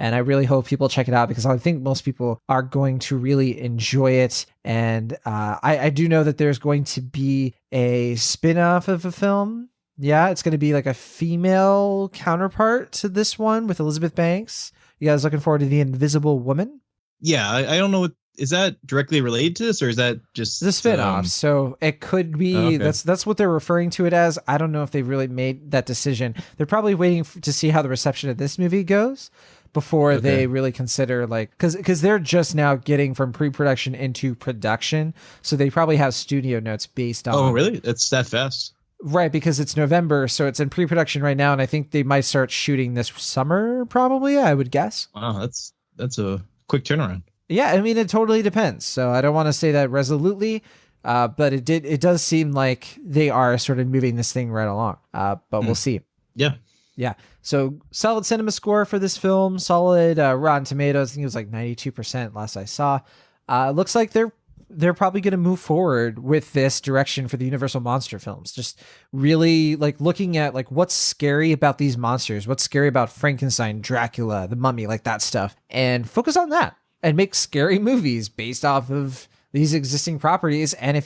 And I really hope people check it out, because I think most people are going to really enjoy it. And I do know that there's going to be a spin-off of a film. Yeah, it's going to be like a female counterpart to this one with Elizabeth Banks. You guys looking forward to The Invisible Woman? Yeah, I don't know. Is that directly related to this, or is that just the spin-off? So it could be, that's what they're referring to it as. I don't know if they've really made that decision. They're probably waiting to see how the reception of this movie goes. before Okay. they really consider like because they're just now getting from pre-production into production, so they probably have studio notes based on. Oh, really? It's that fast? Right, because it's November, so it's in pre-production right now, and I think they might start shooting this summer, probably, I would guess. Wow, that's a quick turnaround. Yeah, I mean, it totally depends. So I don't want to say that resolutely, but it does seem like they are sort of moving this thing right along. But we'll see. Yeah. Yeah. So solid cinema score for this film, solid Rotten Tomatoes. I think it was like 92% last I saw. Looks like they're probably going to move forward with this direction for the Universal monster films. Just really like looking at like what's scary about these monsters, what's scary about Frankenstein, Dracula, the Mummy, like that stuff, and focus on that and make scary movies based off of these existing properties. And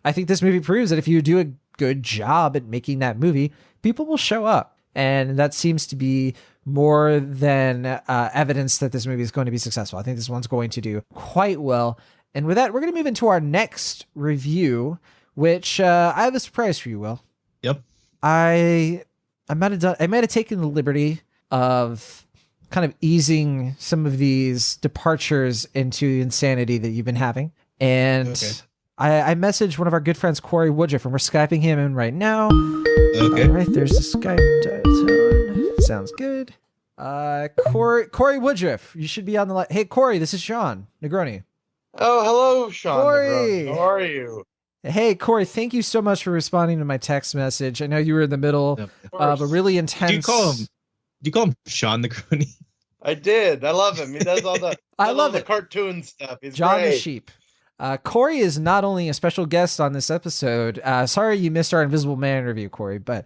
I think this movie proves that if you do a good job at making that movie, people will show up. And that seems to be more than evidence that this movie is going to be successful. I think this one's going to do quite well. And with that, we're going to move into our next review, which I have a surprise for you, Will. Yep. I might have taken the liberty of kind of easing some of these departures into insanity that you've been having. And Okay. I messaged one of our good friends, Corey Woodruff, and we're Skyping him in right now. Okay. All right, there's the Skype tone. Sounds good. Corey Woodruff, you should be on the line. Hey, Corey, this is Shaun Negroni. Oh, hello, Shaun. Corey. Negroni. How are you? Hey, Corey, thank you so much for responding to my text message. I know you were in the middle Yep. of a really intense... Do you call him Shaun the Crony? I did. I love him. He does all the I does love all the it. cartoon stuff. He's John the great. Sheep. Corey is not only a special guest on this episode. Sorry you missed our Invisible Man review, Corey, but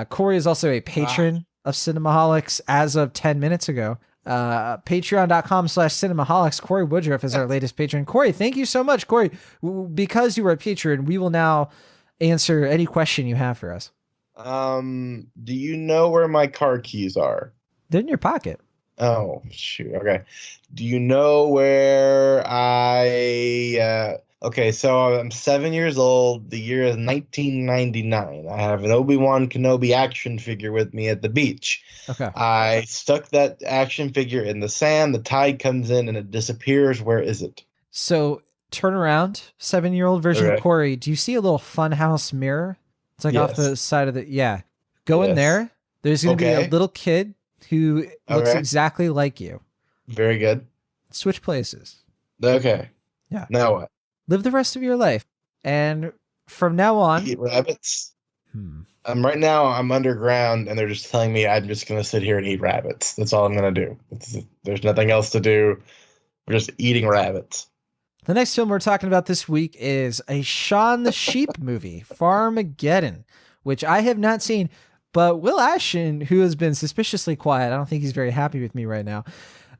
Corey is also a patron of Cinemaholics as of 10 minutes ago. Patreon.com/Cinemaholics. Corey Woodruff is our latest patron. Corey, thank you so much. Corey, because you were a patron, we will now answer any question you have for us. Do you know where my car keys are? They're in your pocket. Oh, shoot. Okay. Do you know where okay, so I'm 7 years old. The year is 1999. I have an Obi-Wan Kenobi action figure with me at the beach. Okay. I stuck that action figure in the sand. The tide comes in and it disappears. Where is it? So turn around, 7-year-old version of Okay. Corey. Do you see a little funhouse mirror? It's like off Yes. the side of the, yeah. Go in Yes. there. There's going to be a Okay. little kid who looks Okay. exactly like you. Very good. Switch places. Okay. Yeah. Now what? Live the rest of your life. And from now on, Eat rabbits? hmm, Right now, I'm underground, and they're just telling me I'm just going to sit here and eat rabbits. That's all I'm going to do. There's nothing else to do. We're just eating rabbits. the next film we're talking about this week is a Shaun the Sheep movie, Farmageddon, which I have not seen. But Will Ashton, who has been suspiciously quiet, I don't think he's very happy with me right now.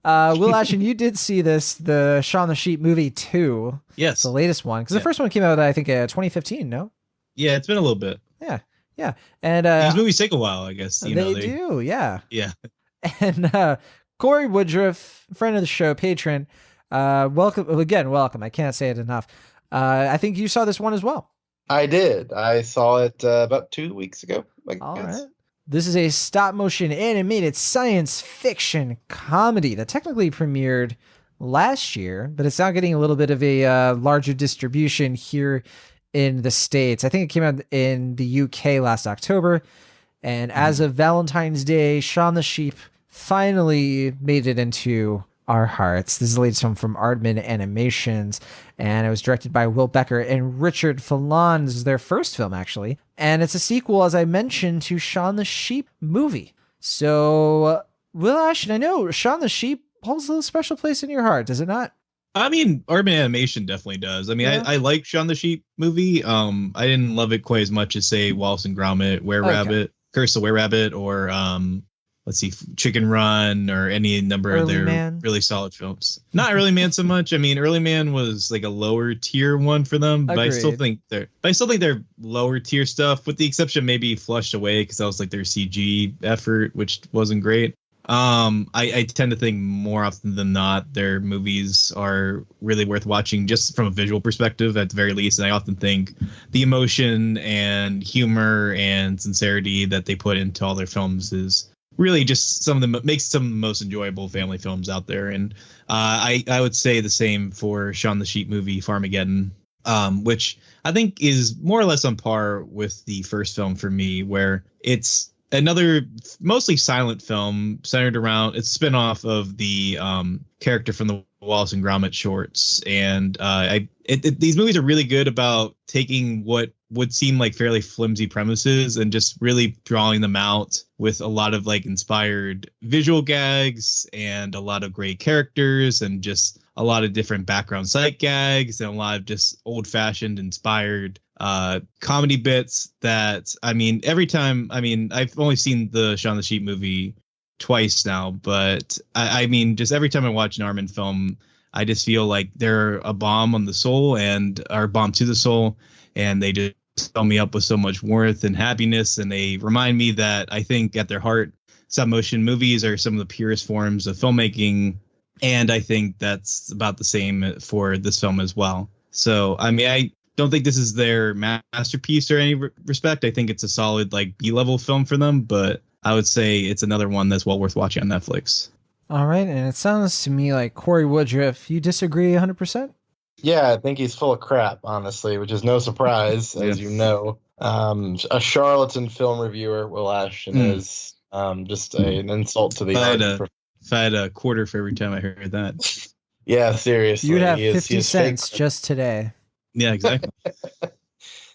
Will Ashton, you did see the Shaun the Sheep movie 2. Yes. It's the latest one. Because the Yeah. first one came out, I think, 2015, no? Yeah, it's been a little bit. Yeah. And These movies take a while, I guess. You know, they do, yeah. Yeah. And Corey Woodruff, friend of the show, patron, welcome. I can't say it enough. I think you saw this one as well. I did. I saw it about 2 weeks ago. I All guess. right. This is a stop-motion animated science fiction comedy that technically premiered last year, but it's now getting a little bit of a larger distribution here in the States. I think it came out in the UK last October. And as of Valentine's Day, Shaun the Sheep finally made it into our hearts. This is the latest film from Aardman Animations, and it was directed by Will Becker and Richard Fallon. This is their first film, actually. And it's a sequel, as I mentioned, to Shaun the Sheep movie. So, Will Ashton, I know Shaun the Sheep holds a little special place in your heart, does it not? I mean, Urban Animation definitely does. I mean, Yeah. I like Shaun the Sheep movie. I didn't love it quite as much as, say, Wallace and Gromit, Were Okay. Rabbit, Curse the Were Rabbit, or let's see, Chicken Run, or any number of Early their Man. really solid films. Not Early Man so much. I mean, Early Man was like a lower tier one for them, but I still Agreed. think they're lower tier stuff, with the exception maybe Flushed Away, because that was like their CG effort, which wasn't great. I tend to think more often than not their movies are really worth watching just from a visual perspective at the very least, and I often think the emotion and humor and sincerity that they put into all their films is really just makes some of the most enjoyable family films out there. And I would say the same for Shaun the Sheep movie Farmageddon, which I think is more or less on par with the first film for me, where it's another mostly silent film centered around, it's a spinoff of the character from the Wallace and Gromit shorts. And these movies are really good about taking what would seem like fairly flimsy premises and just really drawing them out with a lot of like inspired visual gags and a lot of great characters and just a lot of different background sight gags and a lot of just old fashioned inspired comedy bits that, I mean, every time, I mean, I've only seen the Shaun the Sheep movie twice now, but I mean, just every time I watch an Armin film, I just feel like they're a bomb on the soul or bomb to the soul. And they just fill me up with so much warmth and happiness. And they remind me that I think at their heart, stop motion movies are some of the purest forms of filmmaking. And I think that's about the same for this film as well. So, I mean, I don't think this is their masterpiece or any respect. I think it's a solid like B-level film for them, but I would say it's another one that's well worth watching on Netflix. All right. And it sounds to me like Corey Woodruff, you disagree 100%? Yeah, I think he's full of crap, honestly, which is no surprise, as you know. A charlatan film reviewer, Will Ashton, is just an insult to the art. If I had a quarter for every time I heard that. Yeah, seriously. You'd have 50 cents just today. Yeah, exactly.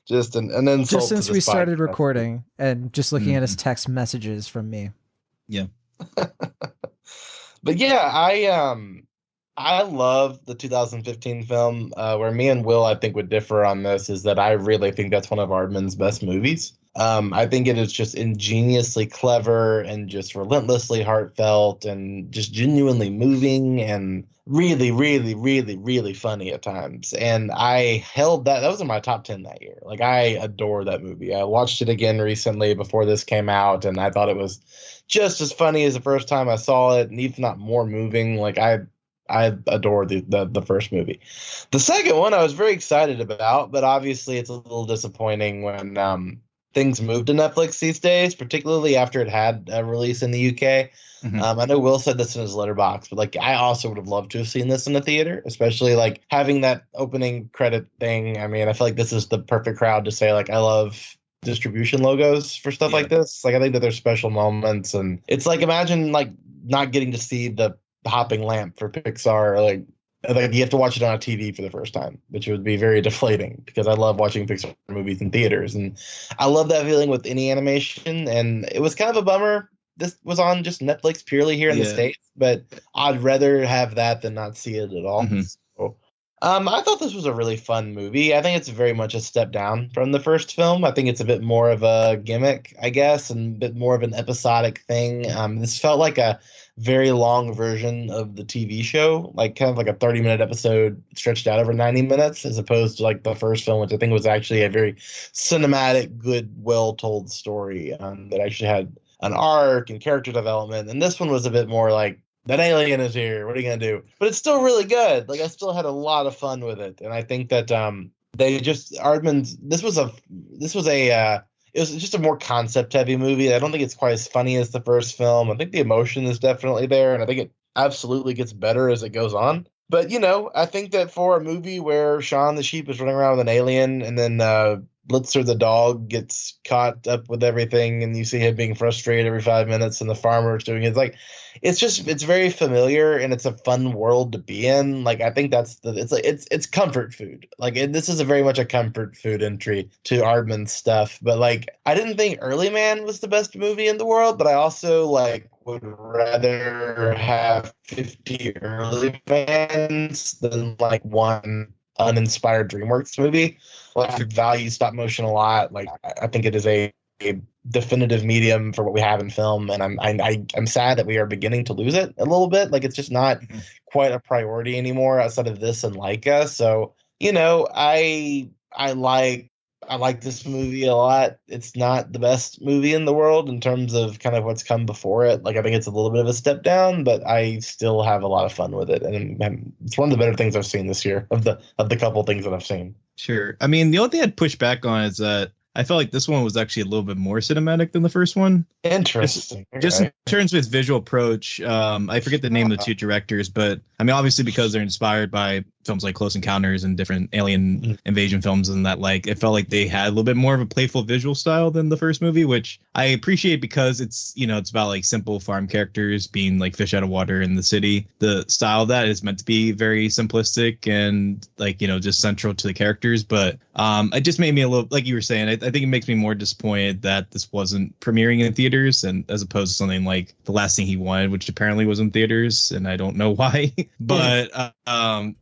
Just an insult. Just since we started recording and just looking at his text messages from me. Yeah. But yeah, I love the 2015 film. Where me and Will, I think, would differ on this is that I really think that's one of Aardman's best movies. I think it is just ingeniously clever and just relentlessly heartfelt and just genuinely moving and really, really, really, really funny at times. And I held that. That was in my top 10 that year. Like, I adore that movie. I watched it again recently before this came out, and I thought it was just as funny as the first time I saw it, and even not more moving. Like, I adore the first movie. The second one I was very excited about, but obviously it's a little disappointing when things moved to Netflix these days, particularly after it had a release in the UK. I know Will said this in his letterbox, but like I also would have loved to have seen this in the theater, especially like having that opening credit thing. I mean, I feel like this is the perfect crowd to say like I love distribution logos for stuff like this. Like I think that there's special moments, and it's like imagine like not getting to see the hopping lamp for Pixar, like you have to watch it on a TV for the first time, which would be very deflating because I love watching Pixar movies in theaters, and I love that feeling with any animation. And it was kind of a bummer this was on just Netflix purely here in the States, but I'd rather have that than not see it at all. So, I thought this was a really fun movie. I think it's very much a step down from the first film. I think it's a bit more of a gimmick, I guess, and a bit more of an episodic thing. This felt like a very long version of the TV show, like kind of like a 30-minute episode stretched out over 90 minutes, as opposed to like the first film, which I think was actually a very cinematic, good, well-told story that actually had an arc and character development. And this one was a bit more like, that alien is here, what are you going to do? But it's still really good. Like I still had a lot of fun with it. And I think that they just, Aardman's, it was just a more concept heavy movie. I don't think it's quite as funny as the first film. I think the emotion is definitely there, and I think it absolutely gets better as it goes on. But, you know, I think that for a movie where Shaun the sheep is running around with an alien and then Blitzer the dog gets caught up with everything and you see him being frustrated every 5 minutes and the farmer is doing it, like it's very familiar and it's a fun world to be in. Like I think it's comfort food. Like this is a very much a comfort food entry to Aardman's stuff. But like I didn't think Early Man was the best movie in the world, but I also like would rather have 50 Early Mans than like one uninspired DreamWorks movie. Like I value stop motion a lot. Like I think it is a definitive medium for what we have in film, and I'm sad that we are beginning to lose it a little bit. Like it's just not quite a priority anymore outside of this and Leica. So you know, I like this movie a lot. It's not the best movie in the world in terms of kind of what's come before it. Like I think it's a little bit of a step down, but I still have a lot of fun with it, and it's one of the better things I've seen this year of the couple things that I've seen. Sure. I mean, the only thing I'd push back on is that I felt like this one was actually a little bit more cinematic than the first one. Interesting. Just in terms of its visual approach, I forget the name of the two directors, but I mean, obviously because they're inspired by films like Close Encounters and different alien invasion films, and that, like, it felt like they had a little bit more of a playful visual style than the first movie, which I appreciate because it's, you know, it's about like simple farm characters being like fish out of water in the city. The style of that is meant to be very simplistic and, like, you know, just central to the characters. But it just made me a little, like you were saying, I think it makes me more disappointed that this wasn't premiering in theaters, and as opposed to something like The Last Thing He Wanted, which apparently was in theaters, and I don't know why. But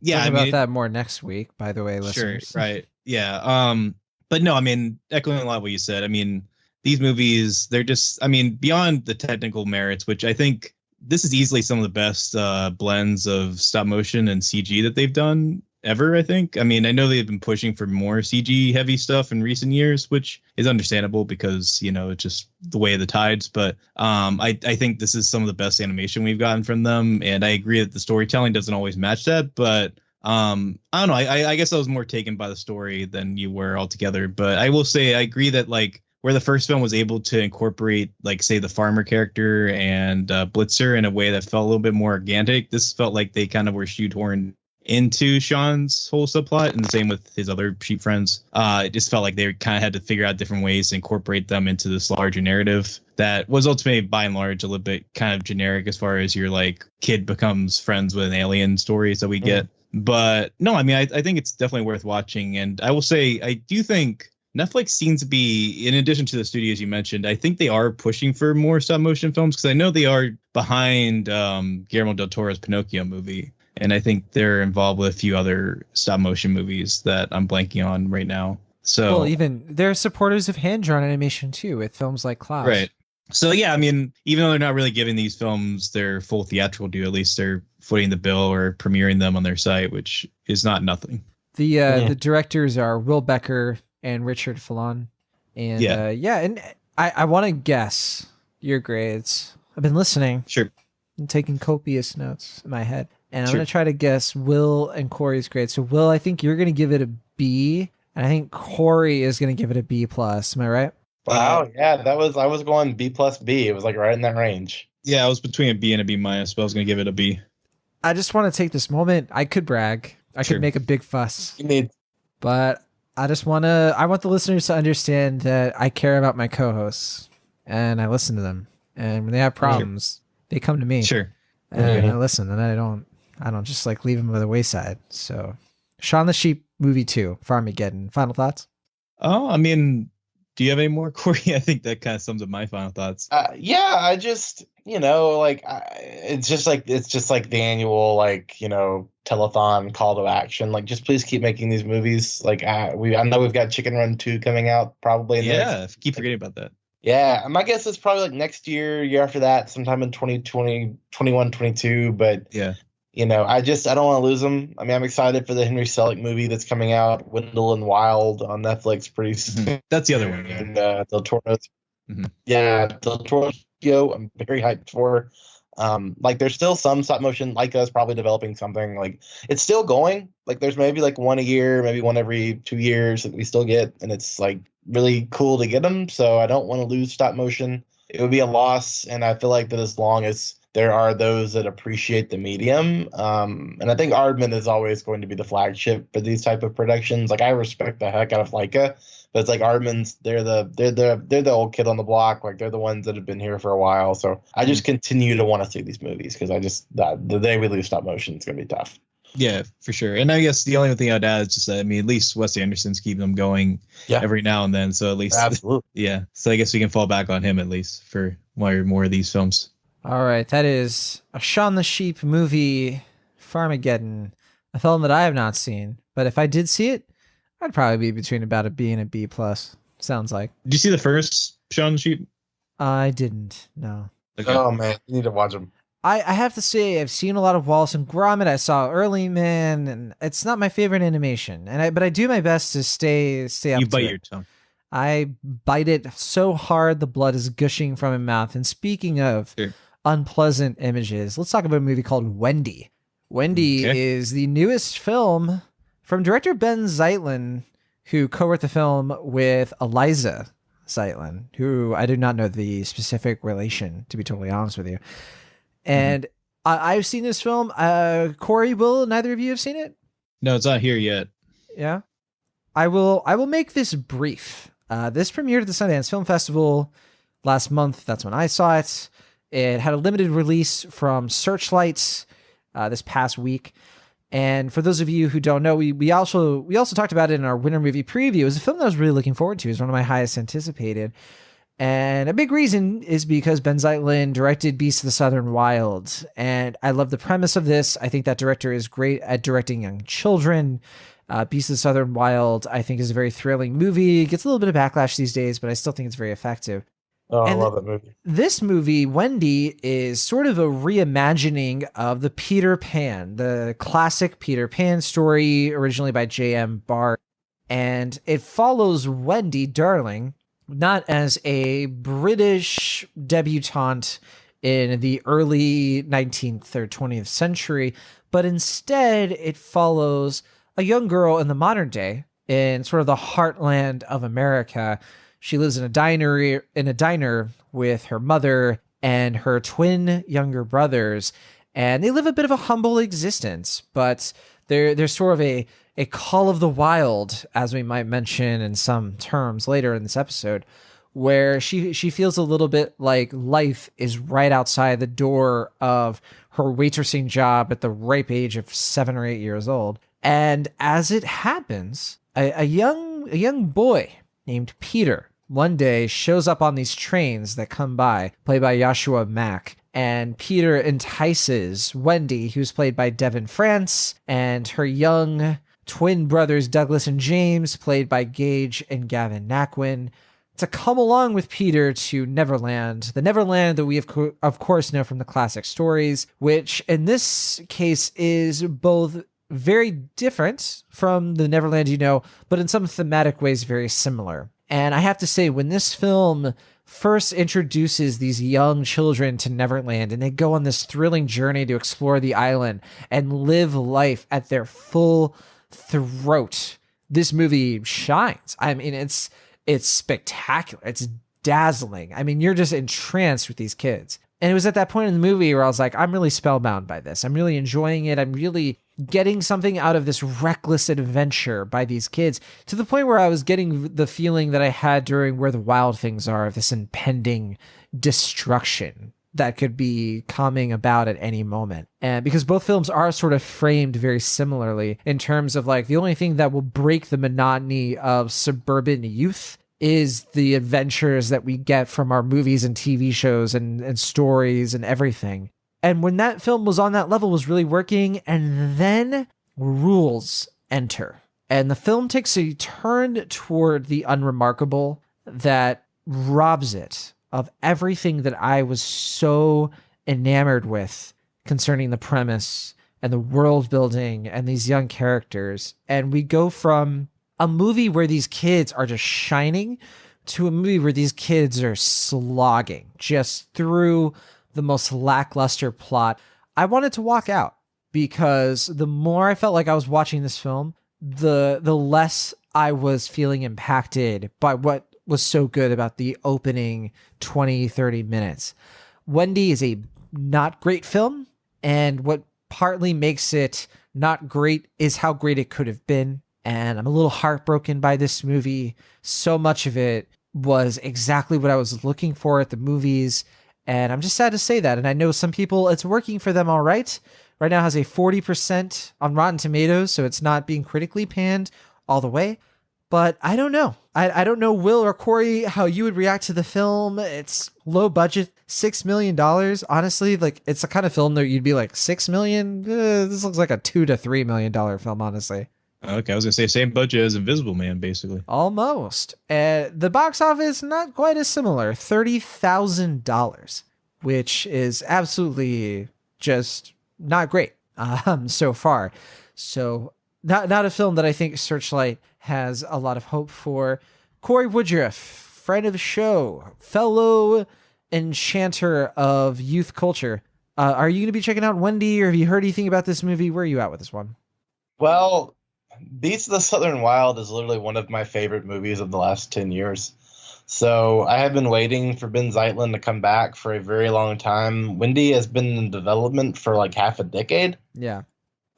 yeah, Talk about that more next week, by the way, listeners. Sure, right. Yeah. But no, I mean, echoing a lot of what you said, I mean, these movies, they're just, I mean, beyond the technical merits, which I think this is easily some of the best blends of stop motion and CG that they've done ever, I think. I mean, I know they've been pushing for more CG heavy stuff in recent years, which is understandable because, you know, it's just the way of the tides. But I think this is some of the best animation we've gotten from them. And I agree that the storytelling doesn't always match that. But I don't know. I guess I was more taken by the story than you were altogether. But I will say I agree that, like, where the first film was able to incorporate, like, say, the farmer character and Blitzer in a way that felt a little bit more organic, this felt like they kind of were shoehorned into Shaun's whole subplot, and the same with his other sheep friends. It just felt like they kind of had to figure out different ways to incorporate them into this larger narrative that was ultimately, by and large, a little bit kind of generic as far as your, like, kid becomes friends with an alien stories that we get. But no, I mean, I think it's definitely worth watching. And I will say, I do think Netflix seems to be, in addition to the studios you mentioned, I think they are pushing for more stop motion films, because I know they are behind Guillermo del Toro's Pinocchio movie. And I think they're involved with a few other stop motion movies that I'm blanking on right now. So, well, even they're supporters of hand-drawn animation too, with films like Klaus. Right. So, yeah, I mean, even though they're not really giving these films their full theatrical due, at least they're footing the bill or premiering them on their site, which is not nothing. The directors are Will Becker and Richard Fallon. And and I want to guess your grades. I've been listening. Sure. And taking copious notes in my head. And I'm going to try to guess Will and Corey's grades. So, Will, I think you're going to give it a B, and I think Corey is going to give it a B+. Am I right? Wow, yeah, I was going B plus B. It was like right in that range. Yeah, I was between a B and a B-, but I was going to give it a B. I just want to take this moment. I could brag. I could make a big fuss. But I want the listeners to understand that I care about my co-hosts, and I listen to them. And when they have problems, they come to me. Sure. And I listen, and I don't just like leave them by the wayside. So, Shaun the Sheep movie 2, Farmageddon. Final thoughts? Oh, I mean, do you have any more, Corey? I think that kind of sums up my final thoughts. Yeah, I just, it's just like the annual, like, telethon call to action. Like, just please keep making these movies. Like, I know we've got Chicken Run 2 coming out probably. Keep forgetting about that. Yeah, my guess is probably like next year after that, sometime in 2020, 21, 22. But yeah. I don't want to lose them. I mean, I'm excited for the Henry Selick movie that's coming out, Wendell and Wild, on Netflix pretty soon. That's the other one. Yeah. And Del Toro's. Yeah, Del Toro's, I'm very hyped for. Like, there's still some stop motion like us probably developing something. Like, it's still going. Like, there's maybe like one a year, maybe one every 2 years that we still get, and it's like really cool to get them. So I don't want to lose stop motion. It would be a loss, and I feel like that as long as there are those that appreciate the medium, and I think Aardman is always going to be the flagship for these type of productions. Like, I respect the heck out of Leica, but it's like Aardman's, they're the old kid on the block. Like, they're the ones that have been here for a while. So I just continue to want to see these movies, because the day we lose stop motion, it's gonna be tough. Yeah, for sure. And I guess the only thing I'd add is just that, I mean, at least Wes Anderson's keeping them going every now and then. So at least, absolutely. Yeah. So I guess we can fall back on him at least for one or more of these films. All right. That is a Shaun the Sheep movie, Farmageddon, a film that I have not seen. But if I did see it, I'd probably be between about a B and a B+. Sounds like. Did you see the first Shaun the Sheep? I didn't. No. Okay. Oh, man. You need to watch them. I have to say, I've seen a lot of Wallace and Gromit. I saw Early Man, and it's not my favorite animation. But I do my best to stay up. You bite your tongue. I bite it so hard the blood is gushing from my mouth. And speaking of unpleasant images, let's talk about a movie called Wendy. Wendy is the newest film from director Ben Zeitlin, who co-wrote the film with Eliza Zeitlin, who I do not know the specific relation, to be totally honest with you. And I've seen this film. Corey, will neither of you have seen it? No, it's not here yet. Yeah. I will make this brief. This premiered at the Sundance Film Festival last month. That's when I saw it. It had a limited release from Searchlight this past week. And for those of you who don't know, we also talked about it in our winter movie preview. It was a film that I was really looking forward to. It was one of my highest anticipated. And a big reason is because Ben Zeitlin directed Beasts of the Southern Wild. And I love the premise of this. I think that director is great at directing young children. Beasts of the Southern Wild, I think, is a very thrilling movie. It gets a little bit of backlash these days, but I still think it's very effective. Oh, And I love that movie. This movie, Wendy, is sort of a reimagining of the Peter Pan, the classic Peter Pan story, originally by J.M. Barrie. And it follows Wendy Darling, not as a British debutante in the early 19th or 20th century, but instead it follows a young girl in the modern day in sort of the heartland of America. She lives in a diner with her mother and her twin younger brothers, and they live a bit of a humble existence, but there's sort of a call of the wild, as we might mention in some terms later in this episode, where she feels a little bit like life is right outside the door of her waitressing job at the ripe age of 7 or 8 years old. And as it happens, a young boy named Peter one day shows up on these trains that come by, played by Joshua Mack. And Peter entices Wendy, who's played by Devin France, and her young twin brothers, Douglas and James, played by Gage and Gavin Naquin, to come along with Peter to Neverland, the Neverland that we of course know from the classic stories, which in this case is both very different from the Neverland you know, but in some thematic ways very similar. And I have to say, when this film first introduces these young children to Neverland and they go on this thrilling journey to explore the island and live life at their full throat, this movie shines. I mean, it's spectacular. It's dazzling. I mean, you're just entranced with these kids. And it was at that point in the movie where I was like, I'm really spellbound by this. I'm really enjoying it. I'm really getting something out of this reckless adventure by these kids, to the point where I was getting the feeling that I had during Where the Wild Things Are, of this impending destruction that could be coming about at any moment. And because both films are sort of framed very similarly in terms of like the only thing that will break the monotony of suburban youth is the adventures that we get from our movies and TV shows and stories and everything. And when that film was on that level, was really working, and then rules enter. And the film takes a turn toward the unremarkable that robs it of everything that I was so enamored with concerning the premise and the world building and these young characters. And we go from a movie where these kids are just shining to a movie where these kids are slogging just through the most lackluster plot. I wanted to walk out because the more I felt like I was watching this film, the less I was feeling impacted by what was so good about the opening 20, 30 minutes. Wendy is a not great film, and what partly makes it not great is how great it could have been. And I'm a little heartbroken by this movie. So much of it was exactly what I was looking for at the movies. And I'm just sad to say that. And I know some people, it's working for them all right. Right now it has a 40% on Rotten Tomatoes, so it's not being critically panned all the way. But I don't know. I don't know, Will or Corey, how you would react to the film. It's low budget, $6 million. Honestly, like, it's the kind of film that you'd be like, $6 million? This looks like a $2 to $3 million film, honestly. Okay, I was gonna say same budget as Invisible Man, basically. Almost. The box office, not quite as similar, $30,000, which is absolutely just not great so far. So not a film that I think Searchlight has a lot of hope for. Corey Woodruff, friend of the show, fellow enchanter of youth culture. Are you going to be checking out Wendy, or have you heard anything about this movie? Where are you at with this one? Well, Beasts of the Southern Wild is literally one of my favorite movies of the last 10 years. So I have been waiting for Ben Zeitlin to come back for a very long time. Wendy has been in development for like half a decade. Yeah.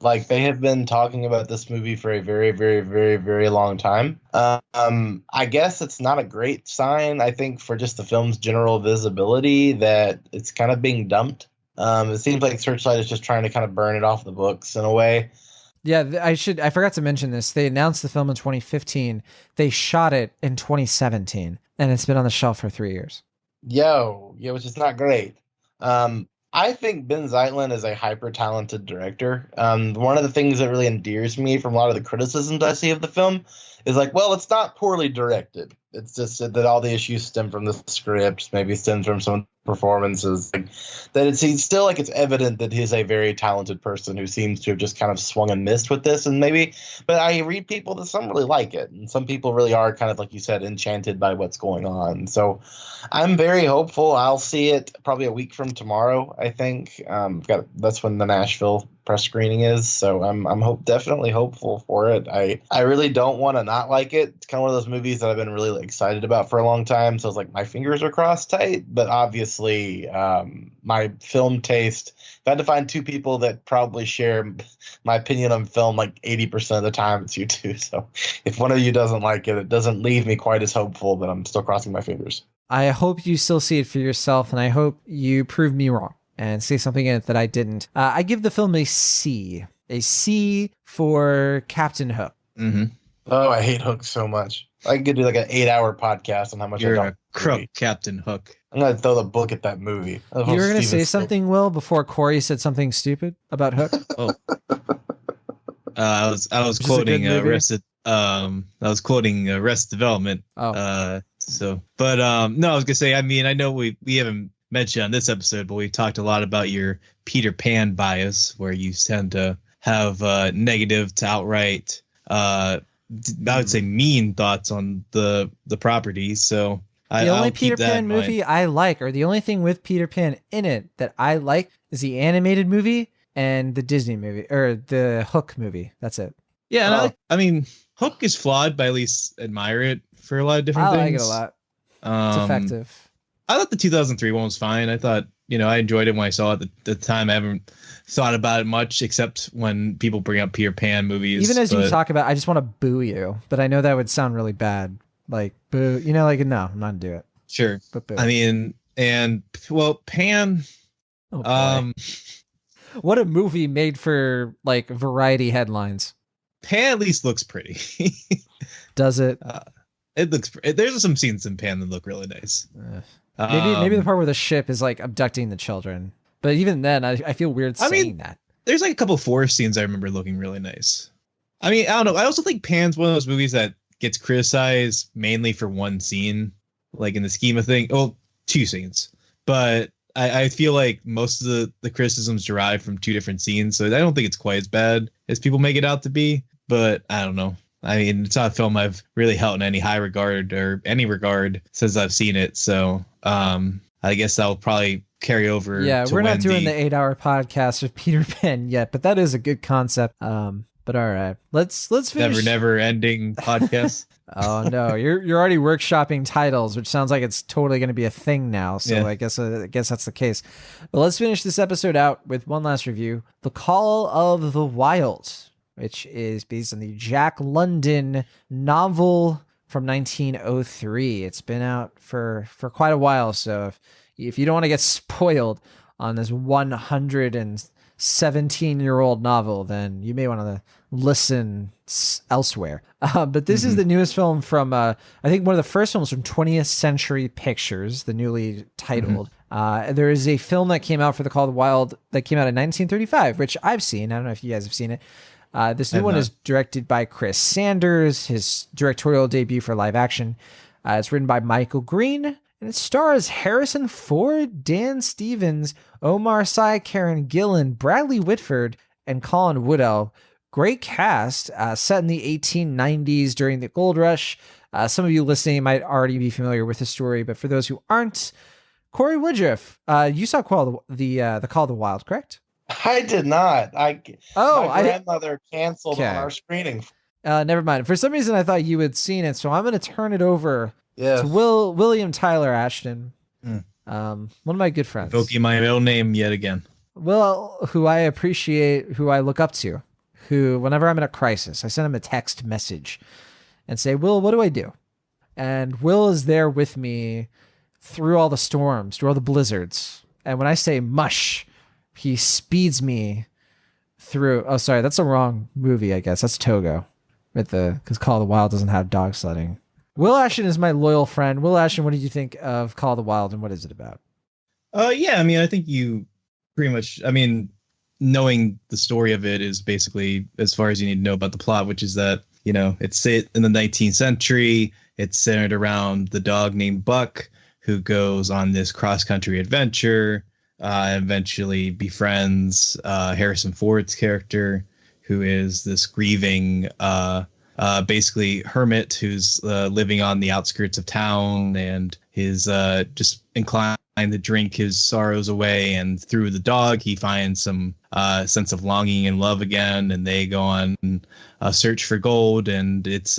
Like they have been talking about this movie for a very, very, very, very long time. I guess it's not a great sign, I think, for just the film's general visibility that it's kind of being dumped. It seems like Searchlight is just trying to kind of burn it off the books in a way. Yeah, I forgot to mention this. They announced the film in 2015. They shot it in 2017, and it's been on the shelf for 3 years. Which is not great. I think Ben Zeitlin is a hyper talented director. One of the things that really endears me from a lot of the criticisms I see of the film is like, well, it's not poorly directed. It's just that all the issues stem from the script, maybe stems from some performances. Like, that it's still like it's evident that he's a very talented person who seems to have just kind of swung and missed with this. And maybe, but I read people that some really like it, and some people really are kind of like you said, enchanted by what's going on. So I'm very hopeful. I'll see it probably a week from tomorrow, I think. That's when the Nashville press screening is, so I'm definitely hopeful for it. I really don't want to not like it. It's kind of one of those movies that I've been really excited about for a long time. So it's like my fingers are crossed tight. But obviously, my film taste. If I had to find two people that probably share my opinion on film like 80% of the time, it's you two. So if one of you doesn't like it, it doesn't leave me quite as hopeful. But I'm still crossing my fingers. I hope you still see it for yourself, and I hope you prove me wrong and say something in it that I didn't. I give the film a C. A C for Captain Hook. Mm-hmm. Oh, I hate Hook so much. I could do like an 8-hour podcast on how much You're I don't. a crook, Captain Hook. I'm going to throw the book at that movie. You were going to say something, Will, before Corey said something stupid about Hook? Oh. I was quoting Arrested. I was quoting Arrested Development. Oh. No, I was gonna say. I mean, I know we haven't mentioned on this episode, but we talked a lot about your Peter Pan bias, where you tend to have negative to outright, I would say mean thoughts on the property. So the only Peter Pan movie I like, or the only thing with Peter Pan in it that I like, is the animated movie and the Disney movie, or the Hook movie. That's it. Yeah, and I mean, Hook is flawed, but I at least admire it for a lot of different things. I like it a lot. It's effective. I thought the 2003 one was fine. I thought, I enjoyed it when I saw it at the time. I haven't thought about it much, except when people bring up Peter Pan movies. Even as you talk about, I just want to boo you, but I know that would sound really bad. Like, boo, no, I'm not going to do it. Sure. But boo. I mean, Pan. Oh, boy. What a movie made for, like, variety headlines. Pan at least looks pretty. Does it? It looks. There's some scenes in Pan that look really nice. Maybe the part where the ship is like abducting the children, but even then, I feel weird saying that. There's like a couple forest scenes I remember looking really nice. I mean, I don't know. I also think Pan's one of those movies that gets criticized mainly for one scene, like in the scheme of things. Well, two scenes, but I feel like most of the criticisms derive from two different scenes, so I don't think it's quite as bad as people make it out to be. But I don't know. I mean, it's not a film I've really held in any high regard or any regard since I've seen it. So I guess that'll probably carry over. Yeah, to we're not Wendy. doing the 8-hour podcast of Peter Pan yet, but that is a good concept. But all right, let's finish. Never ending podcast. Oh no, you're already workshopping titles, which sounds like it's totally going to be a thing now. So yeah. I guess that's the case. But let's finish this episode out with one last review: The Call of the Wild, which is based on the Jack London novel from 1903. It's been out for quite a while, so if you don't want to get spoiled on this 117-year-old novel, then you may want to listen elsewhere. But this is the newest film from, I think one of the first films from 20th Century Pictures, the newly titled. There is a film that came out for The Call of the Wild that came out in 1935, which I've seen. I don't know if you guys have seen it. This new one is directed by Chris Sanders, his directorial debut for live action. It's written by Michael Green, and it stars Harrison Ford, Dan Stevens, Omar Sy, Karen Gillan, Bradley Whitford, and Colin Woodell. Great cast, set in the 1890s during the gold rush. Some of you listening might already be familiar with the story, but for those who aren't, Corey Woodruff, you saw the Call of the Wild, correct? I did not. My grandmother canceled on our screening. Never mind. For some reason, I thought you had seen it, so I'm going to turn it over Yes. to William Tyler Ashton, Hmm. one of my good friends. Invoking my middle name yet again. Will, who I appreciate, who I look up to, who, whenever I'm in a crisis, I send him a text message and say, Will, what do I do? And Will is there with me through all the storms, through all the blizzards. And when I say mush, he speeds me through. Oh, sorry, that's the wrong movie, I guess. That's Togo, because Call of the Wild doesn't have dog sledding. Will Ashton is my loyal friend. Will Ashton, what did you think of Call of the Wild, and what is it about? Yeah, I mean, I think you pretty much, I mean, knowing the story of it is basically as far as you need to know about the plot, which is that, you know, it's set in the 19th century. It's centered around the dog named Buck, who goes on this cross-country adventure, eventually befriends Harrison Ford's character, who is this grieving, basically hermit who's living on the outskirts of town and is just inclined to drink his sorrows away. And through the dog, he finds some sense of longing and love again, and they go on a search for gold. And it's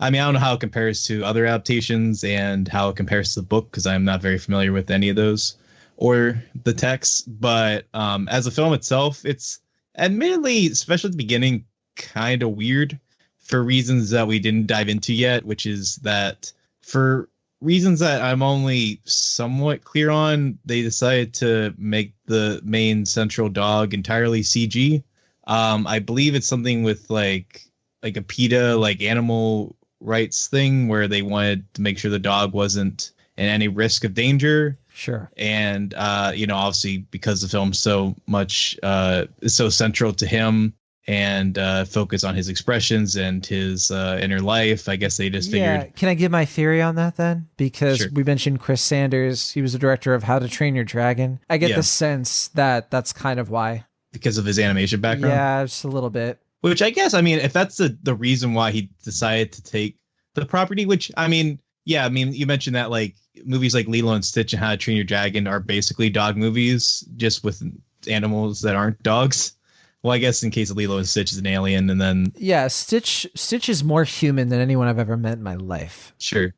I mean, I don't know how it compares to other adaptations and how it compares to the book, because I'm not very familiar with any of those or the text. But as a film itself, it's admittedly, especially at the beginning, kind of weird for reasons that we didn't dive into yet, which is that for reasons that I'm only somewhat clear on, they decided to make the main central dog entirely CG. I believe it's something with like a PETA, like animal rights thing, where they wanted to make sure the dog wasn't in any risk of danger. Sure. And you know, obviously because the film's so much is so central to him and focus on his expressions and his inner life, I guess they just figured. Yeah. Can I give my theory on that then? Because Sure. we mentioned Chris Sanders. He was the director of How to Train Your Dragon. I get the sense that that's kind of why. Because of his animation background? Yeah, just a little bit. Which I guess, I mean, if that's the reason why he decided to take the property, which, I mean, yeah, I mean, you mentioned that like movies like Lilo and Stitch and How to Train Your Dragon are basically dog movies, just with animals that aren't dogs. Well, I guess in case of Lilo and Stitch is an alien, and then yeah, Stitch is more human than anyone I've ever met in my life. Sure,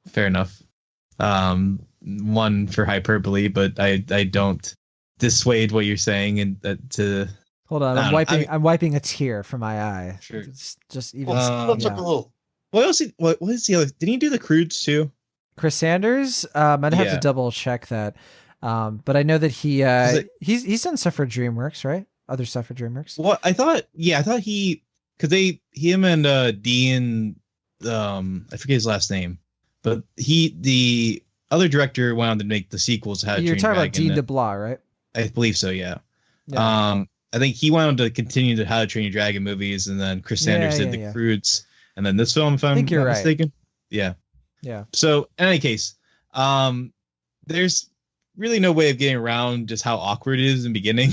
fair enough. One for hyperbole, but I don't dissuade what you're saying, and to hold on, I'm wiping a tear from my eye. Sure, it's just even. Let's look a little. What else? What is the other? Did he do the Croods too? Chris Sanders. I'd have to double check that. But I know that he's done stuff for DreamWorks, right? Other stuff for DreamWorks. Well, I thought he, because him and Dean, I forget his last name, but the other director went on to make the sequels. You're talking about Dean DeBlois, right? I believe so. Yeah. I think he went on to continue the How to Train Your Dragon movies, and then Chris Sanders did the Croods, and then this film, if I'm not mistaken. Yeah. Yeah. So in any case, there's really no way of getting around just how awkward it is in the beginning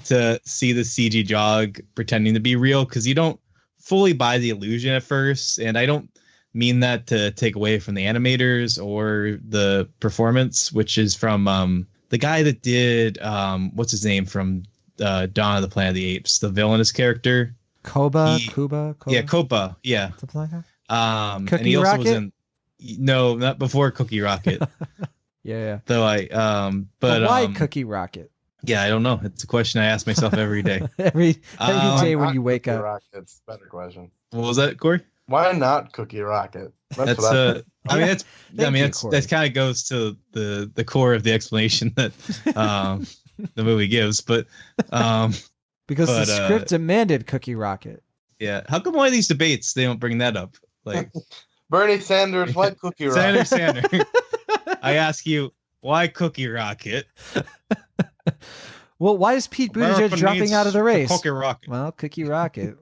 to see the CG dog pretending to be real, because you don't fully buy the illusion at first. And I don't mean that to take away from the animators or the performance, which is from the guy that did what's his name from Dawn of the Planet of the Apes, the villainous character. Kuba? Yeah, Copa. Yeah. Something like that. And Cookie he also Rocket? was in no, not before Cookie Rocket. Yeah. Though but why Cookie Rocket? Yeah, I don't know. It's a question I ask myself every day. every day when you wake up. Rocket's a better question. What was that, Corey? Why not Cookie Rocket? That's that kind of goes to the core of the explanation that the movie gives, but because the script demanded Cookie Rocket. Yeah, how come one of these debates they don't bring that up? Like Bernie Sanders, why Cookie Rocket? Sanders. I ask you, why Cookie Rocket? Well, why is Pete Buttigieg dropping out of the race? Cookie Rocket. Well, Cookie Rocket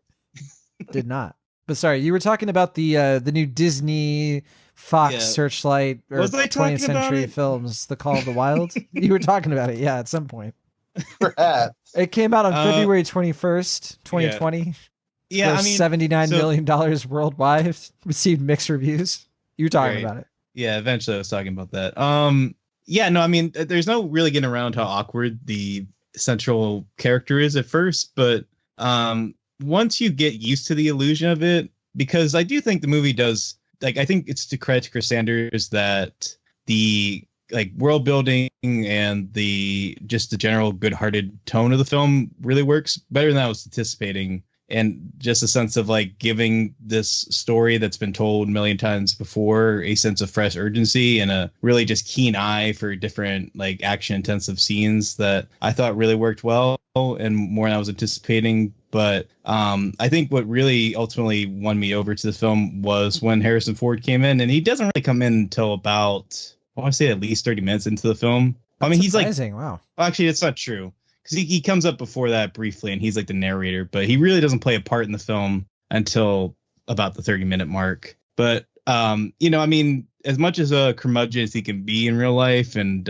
did not. But sorry, you were talking about the new Disney Fox Searchlight or 20th Century Films, The Call of the Wild. You were talking about it, yeah, at some point. Perhaps. It came out on February 21st, 2020. Yeah, I mean, $79 million worldwide. Received mixed reviews. You were talking about it. Yeah, eventually I was talking about that. Yeah, no, I mean, there's no really getting around how awkward the central character is at first, but once you get used to the illusion of it, because I do think the movie does, like, I think it's to credit to Chris Sanders that the like world building and the just the general good-hearted tone of the film really works better than I was anticipating. And just a sense of like giving this story that's been told a million times before a sense of fresh urgency and a really just keen eye for different like action intensive scenes that I thought really worked well and more than I was anticipating. But I think what really ultimately won me over to the film was when Harrison Ford came in, and he doesn't really come in until about, I want to say at least 30 minutes into the film. That's I mean, he's surprising. like, Wow. well, actually, that's not true. Because he comes up before that briefly, and he's like the narrator, but he really doesn't play a part in the film until about the 30-minute mark. But, you know, I mean, as much as a curmudgeon as he can be in real life, and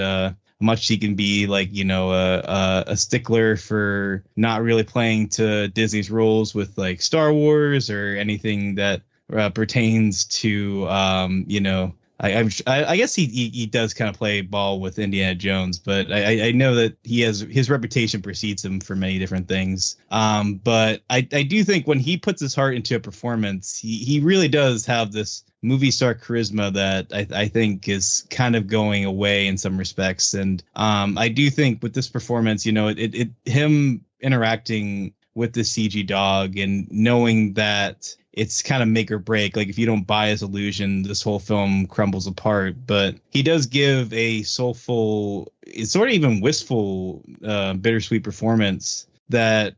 much he can be like, you know, a stickler for not really playing to Disney's rules with like Star Wars or anything that pertains to, you know, I guess he does kind of play ball with Indiana Jones, but I know that his reputation precedes him for many different things. But I do think when he puts his heart into a performance, he really does have this movie star charisma that I think is kind of going away in some respects. And I do think with this performance, you know, him interacting with the CG dog and knowing that it's kind of make or break. Like if you don't buy his illusion, this whole film crumbles apart. But he does give a soulful, it's sort of even wistful, bittersweet performance that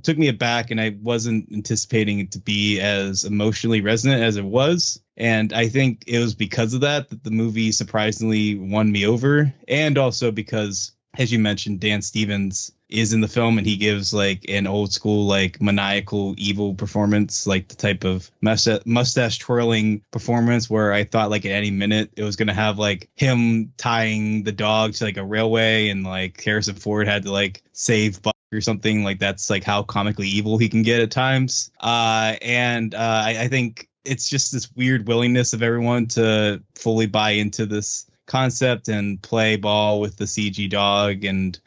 took me aback, and I wasn't anticipating it to be as emotionally resonant as it was. And I think it was because of that the movie surprisingly won me over. And also because, as you mentioned, Dan Stevens is in the film, and he gives like an old school, like maniacal evil performance, like the type of mustache twirling performance where I thought like at any minute it was going to have like him tying the dog to like a railway, and like Harrison Ford had to like save Buck or something. Like that's like how comically evil he can get at times. I think it's just this weird willingness of everyone to fully buy into this concept and play ball with the CG dog, and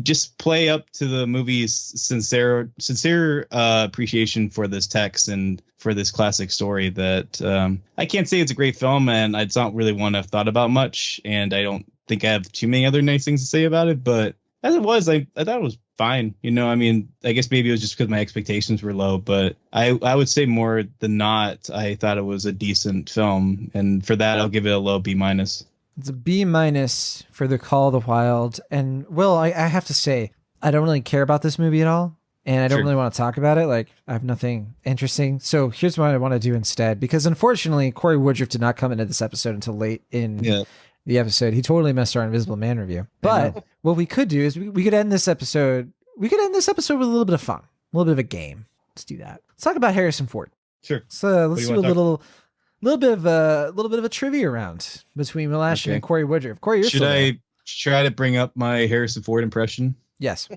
just play up to the movie's sincere appreciation for this text and for this classic story that I can't say it's a great film, and it's not really one I've thought about much, and I don't think I have too many other nice things to say about it. But as it was, I thought it was fine. You know, I mean, I guess maybe it was just because my expectations were low, but I would say more than not, I thought it was a decent film, and for that, I'll give it a low B-. It's a B- for The Call of the Wild. And Will, I have to say, I don't really care about this movie at all. And I don't really want to talk about it. Like, I have nothing interesting. So here's what I want to do instead. Because unfortunately, Corey Woodruff did not come into this episode until late in the episode. He totally missed our Invisible Man review. But what we could do is we could end this episode. We could end this episode with a little bit of fun. A little bit of a game. Let's do that. Let's talk about Harrison Ford. Sure. So let's do a little bit of a trivia round between Will Ashton and Corey Woodruff. Corey, you're should I try to bring up my Harrison Ford impression? Yes.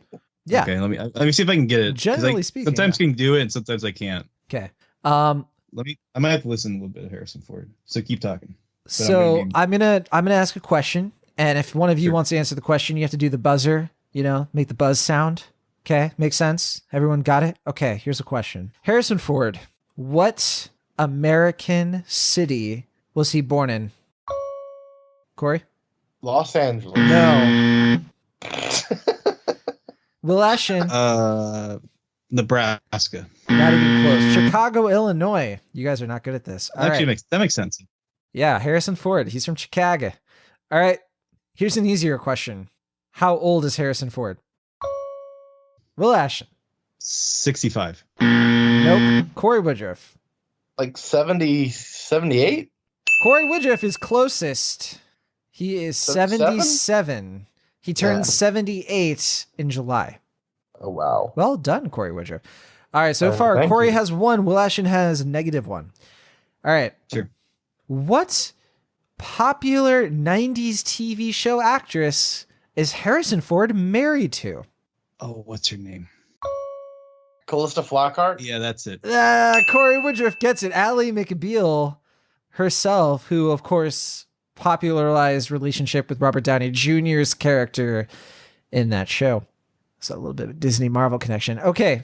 Yeah. Okay. Let me see if I can get it. Generally speaking, sometimes I can do it, and sometimes I can't. Okay. I might have to listen a little bit of Harrison Ford. So keep talking. So I'm gonna ask a question, and if one of you wants to answer the question, you have to do the buzzer. You know, make the buzz sound. Okay, makes sense. Everyone got it? Okay. Here's a question. Harrison Ford, what American city was he born in? Corey? Los Angeles. No. Will Ashton? Nebraska. Not even close. Chicago, Illinois. You guys are not good at this. That makes sense. Yeah, Harrison Ford. He's from Chicago. All right. Here's an easier question. How old is Harrison Ford? Will Ashton? 65. Nope. Corey Woodruff. Like 70, 78? Corey Woodruff is closest. He is 77. He turned 78 in July. Oh, wow. Well done, Corey Woodruff. All right, so far, Corey has 1. Will Ashton has -1. All right. Sure. What popular 90s TV show actress is Harrison Ford married to? Oh, what's her name? Callista Flockhart? Yeah, that's it. Corey Woodruff gets it. Ally McBeal herself, who, of course, popularized relationship with Robert Downey Jr.'s character in that show. So a little bit of a Disney Marvel connection. Okay,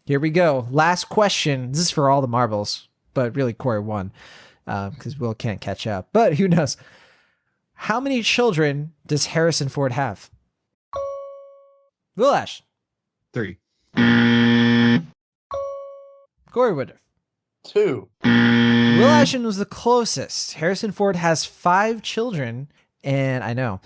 Here we go. Last question. This is for all the marbles, but really Corey won because Will can't catch up. But who knows? How many children does Harrison Ford have? Will Ash. 3. Corey Woodruff. 2. Will Ashton was the closest. Harrison Ford has 5 children, and I know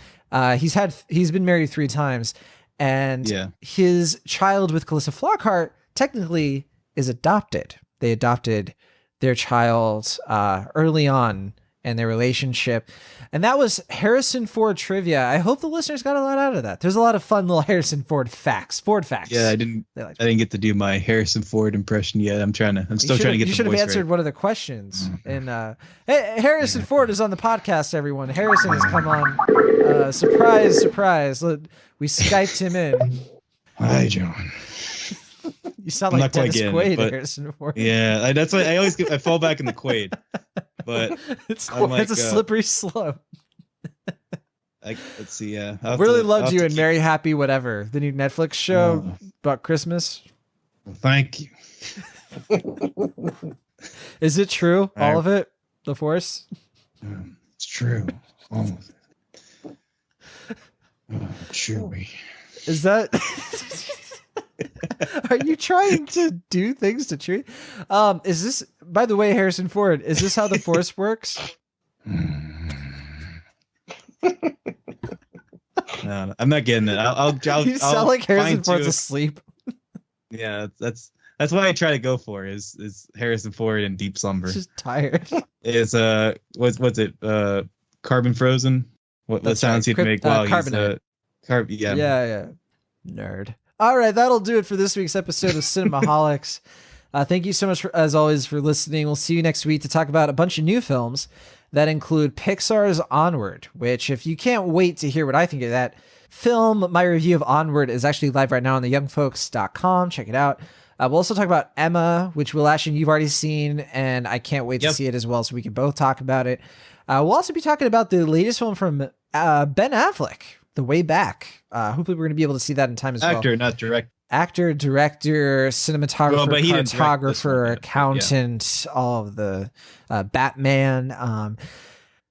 he's been married 3 times, and his child with Calista Flockhart technically is adopted. They adopted their child early on in their relationship, and that was Harrison Ford trivia. I hope the listeners got a lot out of that. There's a lot of fun little Harrison Ford facts. Yeah, I didn't get to do my Harrison Ford impression yet. I'm still trying to get the voice right. You should have answered one of the questions. And hey, Harrison Ford is on the podcast, everyone. Harrison has come on. Surprise. We Skyped him in. Hi, John. You sound like Dennis Quaid, Harrison Ford. Yeah, that's why I fall back in the Quaid. But it's a slippery slope. Let's see. Yeah, I really loved you in Merry Happy Whatever, the new Netflix show about Christmas. Well, thank you. Is it true? All of it? The Force? It's true. All of it. Chewy. Is that? Are you trying to do things to treat? Is this, by the way, Harrison Ford, is this how the Force works? No, I'm not getting it. You sound like Harrison Ford's asleep. Yeah, that's what I try to go for is Harrison Ford in deep slumber. Just tired. Is what's it? Carbon frozen. What sounds he'd make while he's yeah. Nerd. All right, that'll do it for this week's episode of Cinemaholics. Thank you so much, as always, for listening. We'll see you next week to talk about a bunch of new films that include Pixar's Onward, which, if you can't wait to hear what I think of that film, my review of Onward is actually live right now on theyoungfolks.com. Check it out. We'll also talk about Emma, which Will Ashton, you've already seen, and I can't wait to see it as well, so we can both talk about it. We'll also be talking about the latest film from Ben Affleck, The Way Back. Hopefully we're going to be able to see that in time as well. Actor, not director. Actor, director, cinematographer, cartographer, accountant, all of the Batman.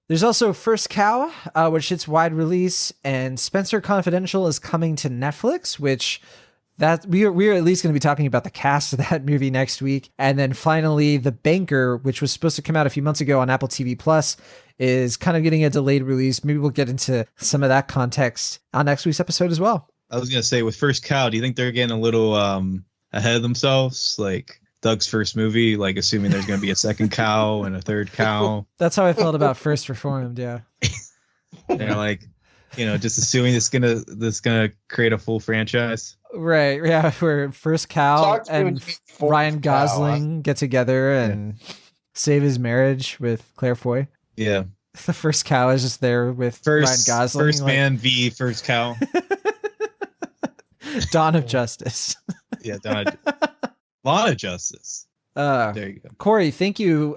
There's also First Cow, which hits wide release, and Spencer Confidential is coming to Netflix, which we are at least going to be talking about the cast of that movie next week. And then finally, The Banker, which was supposed to come out a few months ago on Apple TV Plus, is kind of getting a delayed release. Maybe we'll get into some of that context on next week's episode as well. I was going to say, with First Cow, do you think they're getting a little ahead of themselves? Like Doug's first movie, like assuming there's going to be a second cow and a third cow. That's how I felt about First Reformed, yeah. They're like, just assuming this gonna create a full franchise. Right, yeah, where First Cow and Ryan Gosling get together and save his marriage with Claire Foy. Yeah. The First Cow is just there with Ryan Gosling. First man v First Cow. Dawn of Justice. Yeah, Dawn of Justice. There you go. Corey, thank you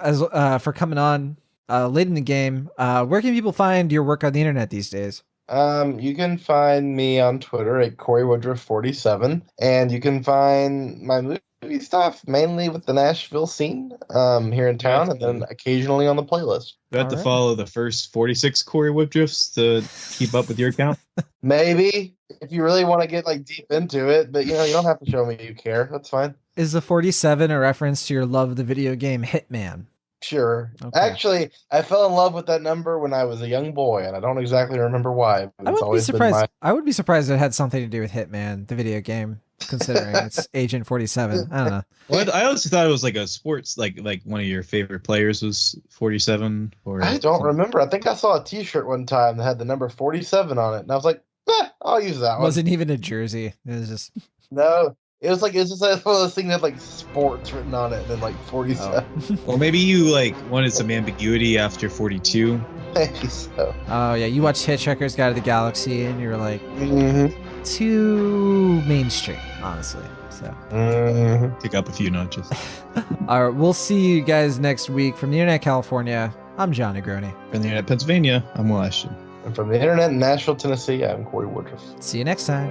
for coming on late in the game. Where can people find your work on the internet these days? You can find me on Twitter at Corey Woodruff 47, and you can find my movie stuff mainly with the Nashville scene here in town, and then occasionally on the playlist. Do I have to follow the first 46 Corey Woodruffs to keep up with your account? Maybe, if you really want to get deep into it, but you don't have to show me you care. That's fine. Is the 47 a reference to your love of the video game Hitman? Sure. Okay. Actually, I fell in love with that number when I was a young boy, and I don't exactly remember why. I would be surprised. I would be surprised it had something to do with Hitman, the video game, considering it's Agent 47. I don't know. Well, I also thought it was like a sports, like one of your favorite players was 47. Or I don't remember. I think I saw a T-shirt one time that had the number 47 on it, and I was like, I'll use that one. It wasn't even a jersey. It was just no. It was just one of those things that had sports written on it, and then 47. Oh. Well, maybe you wanted some ambiguity after 42. Maybe so. Oh yeah, you watched Hitchhiker's Guide to the Galaxy, and you were like, too mainstream, honestly. So pick up a few notches. All right, we'll see you guys next week from the Internet California. I'm John Negroni. From the Internet Pennsylvania, I'm Will Ashton. And from the Internet in Nashville, Tennessee, I'm Corey Woodruff. See you next time.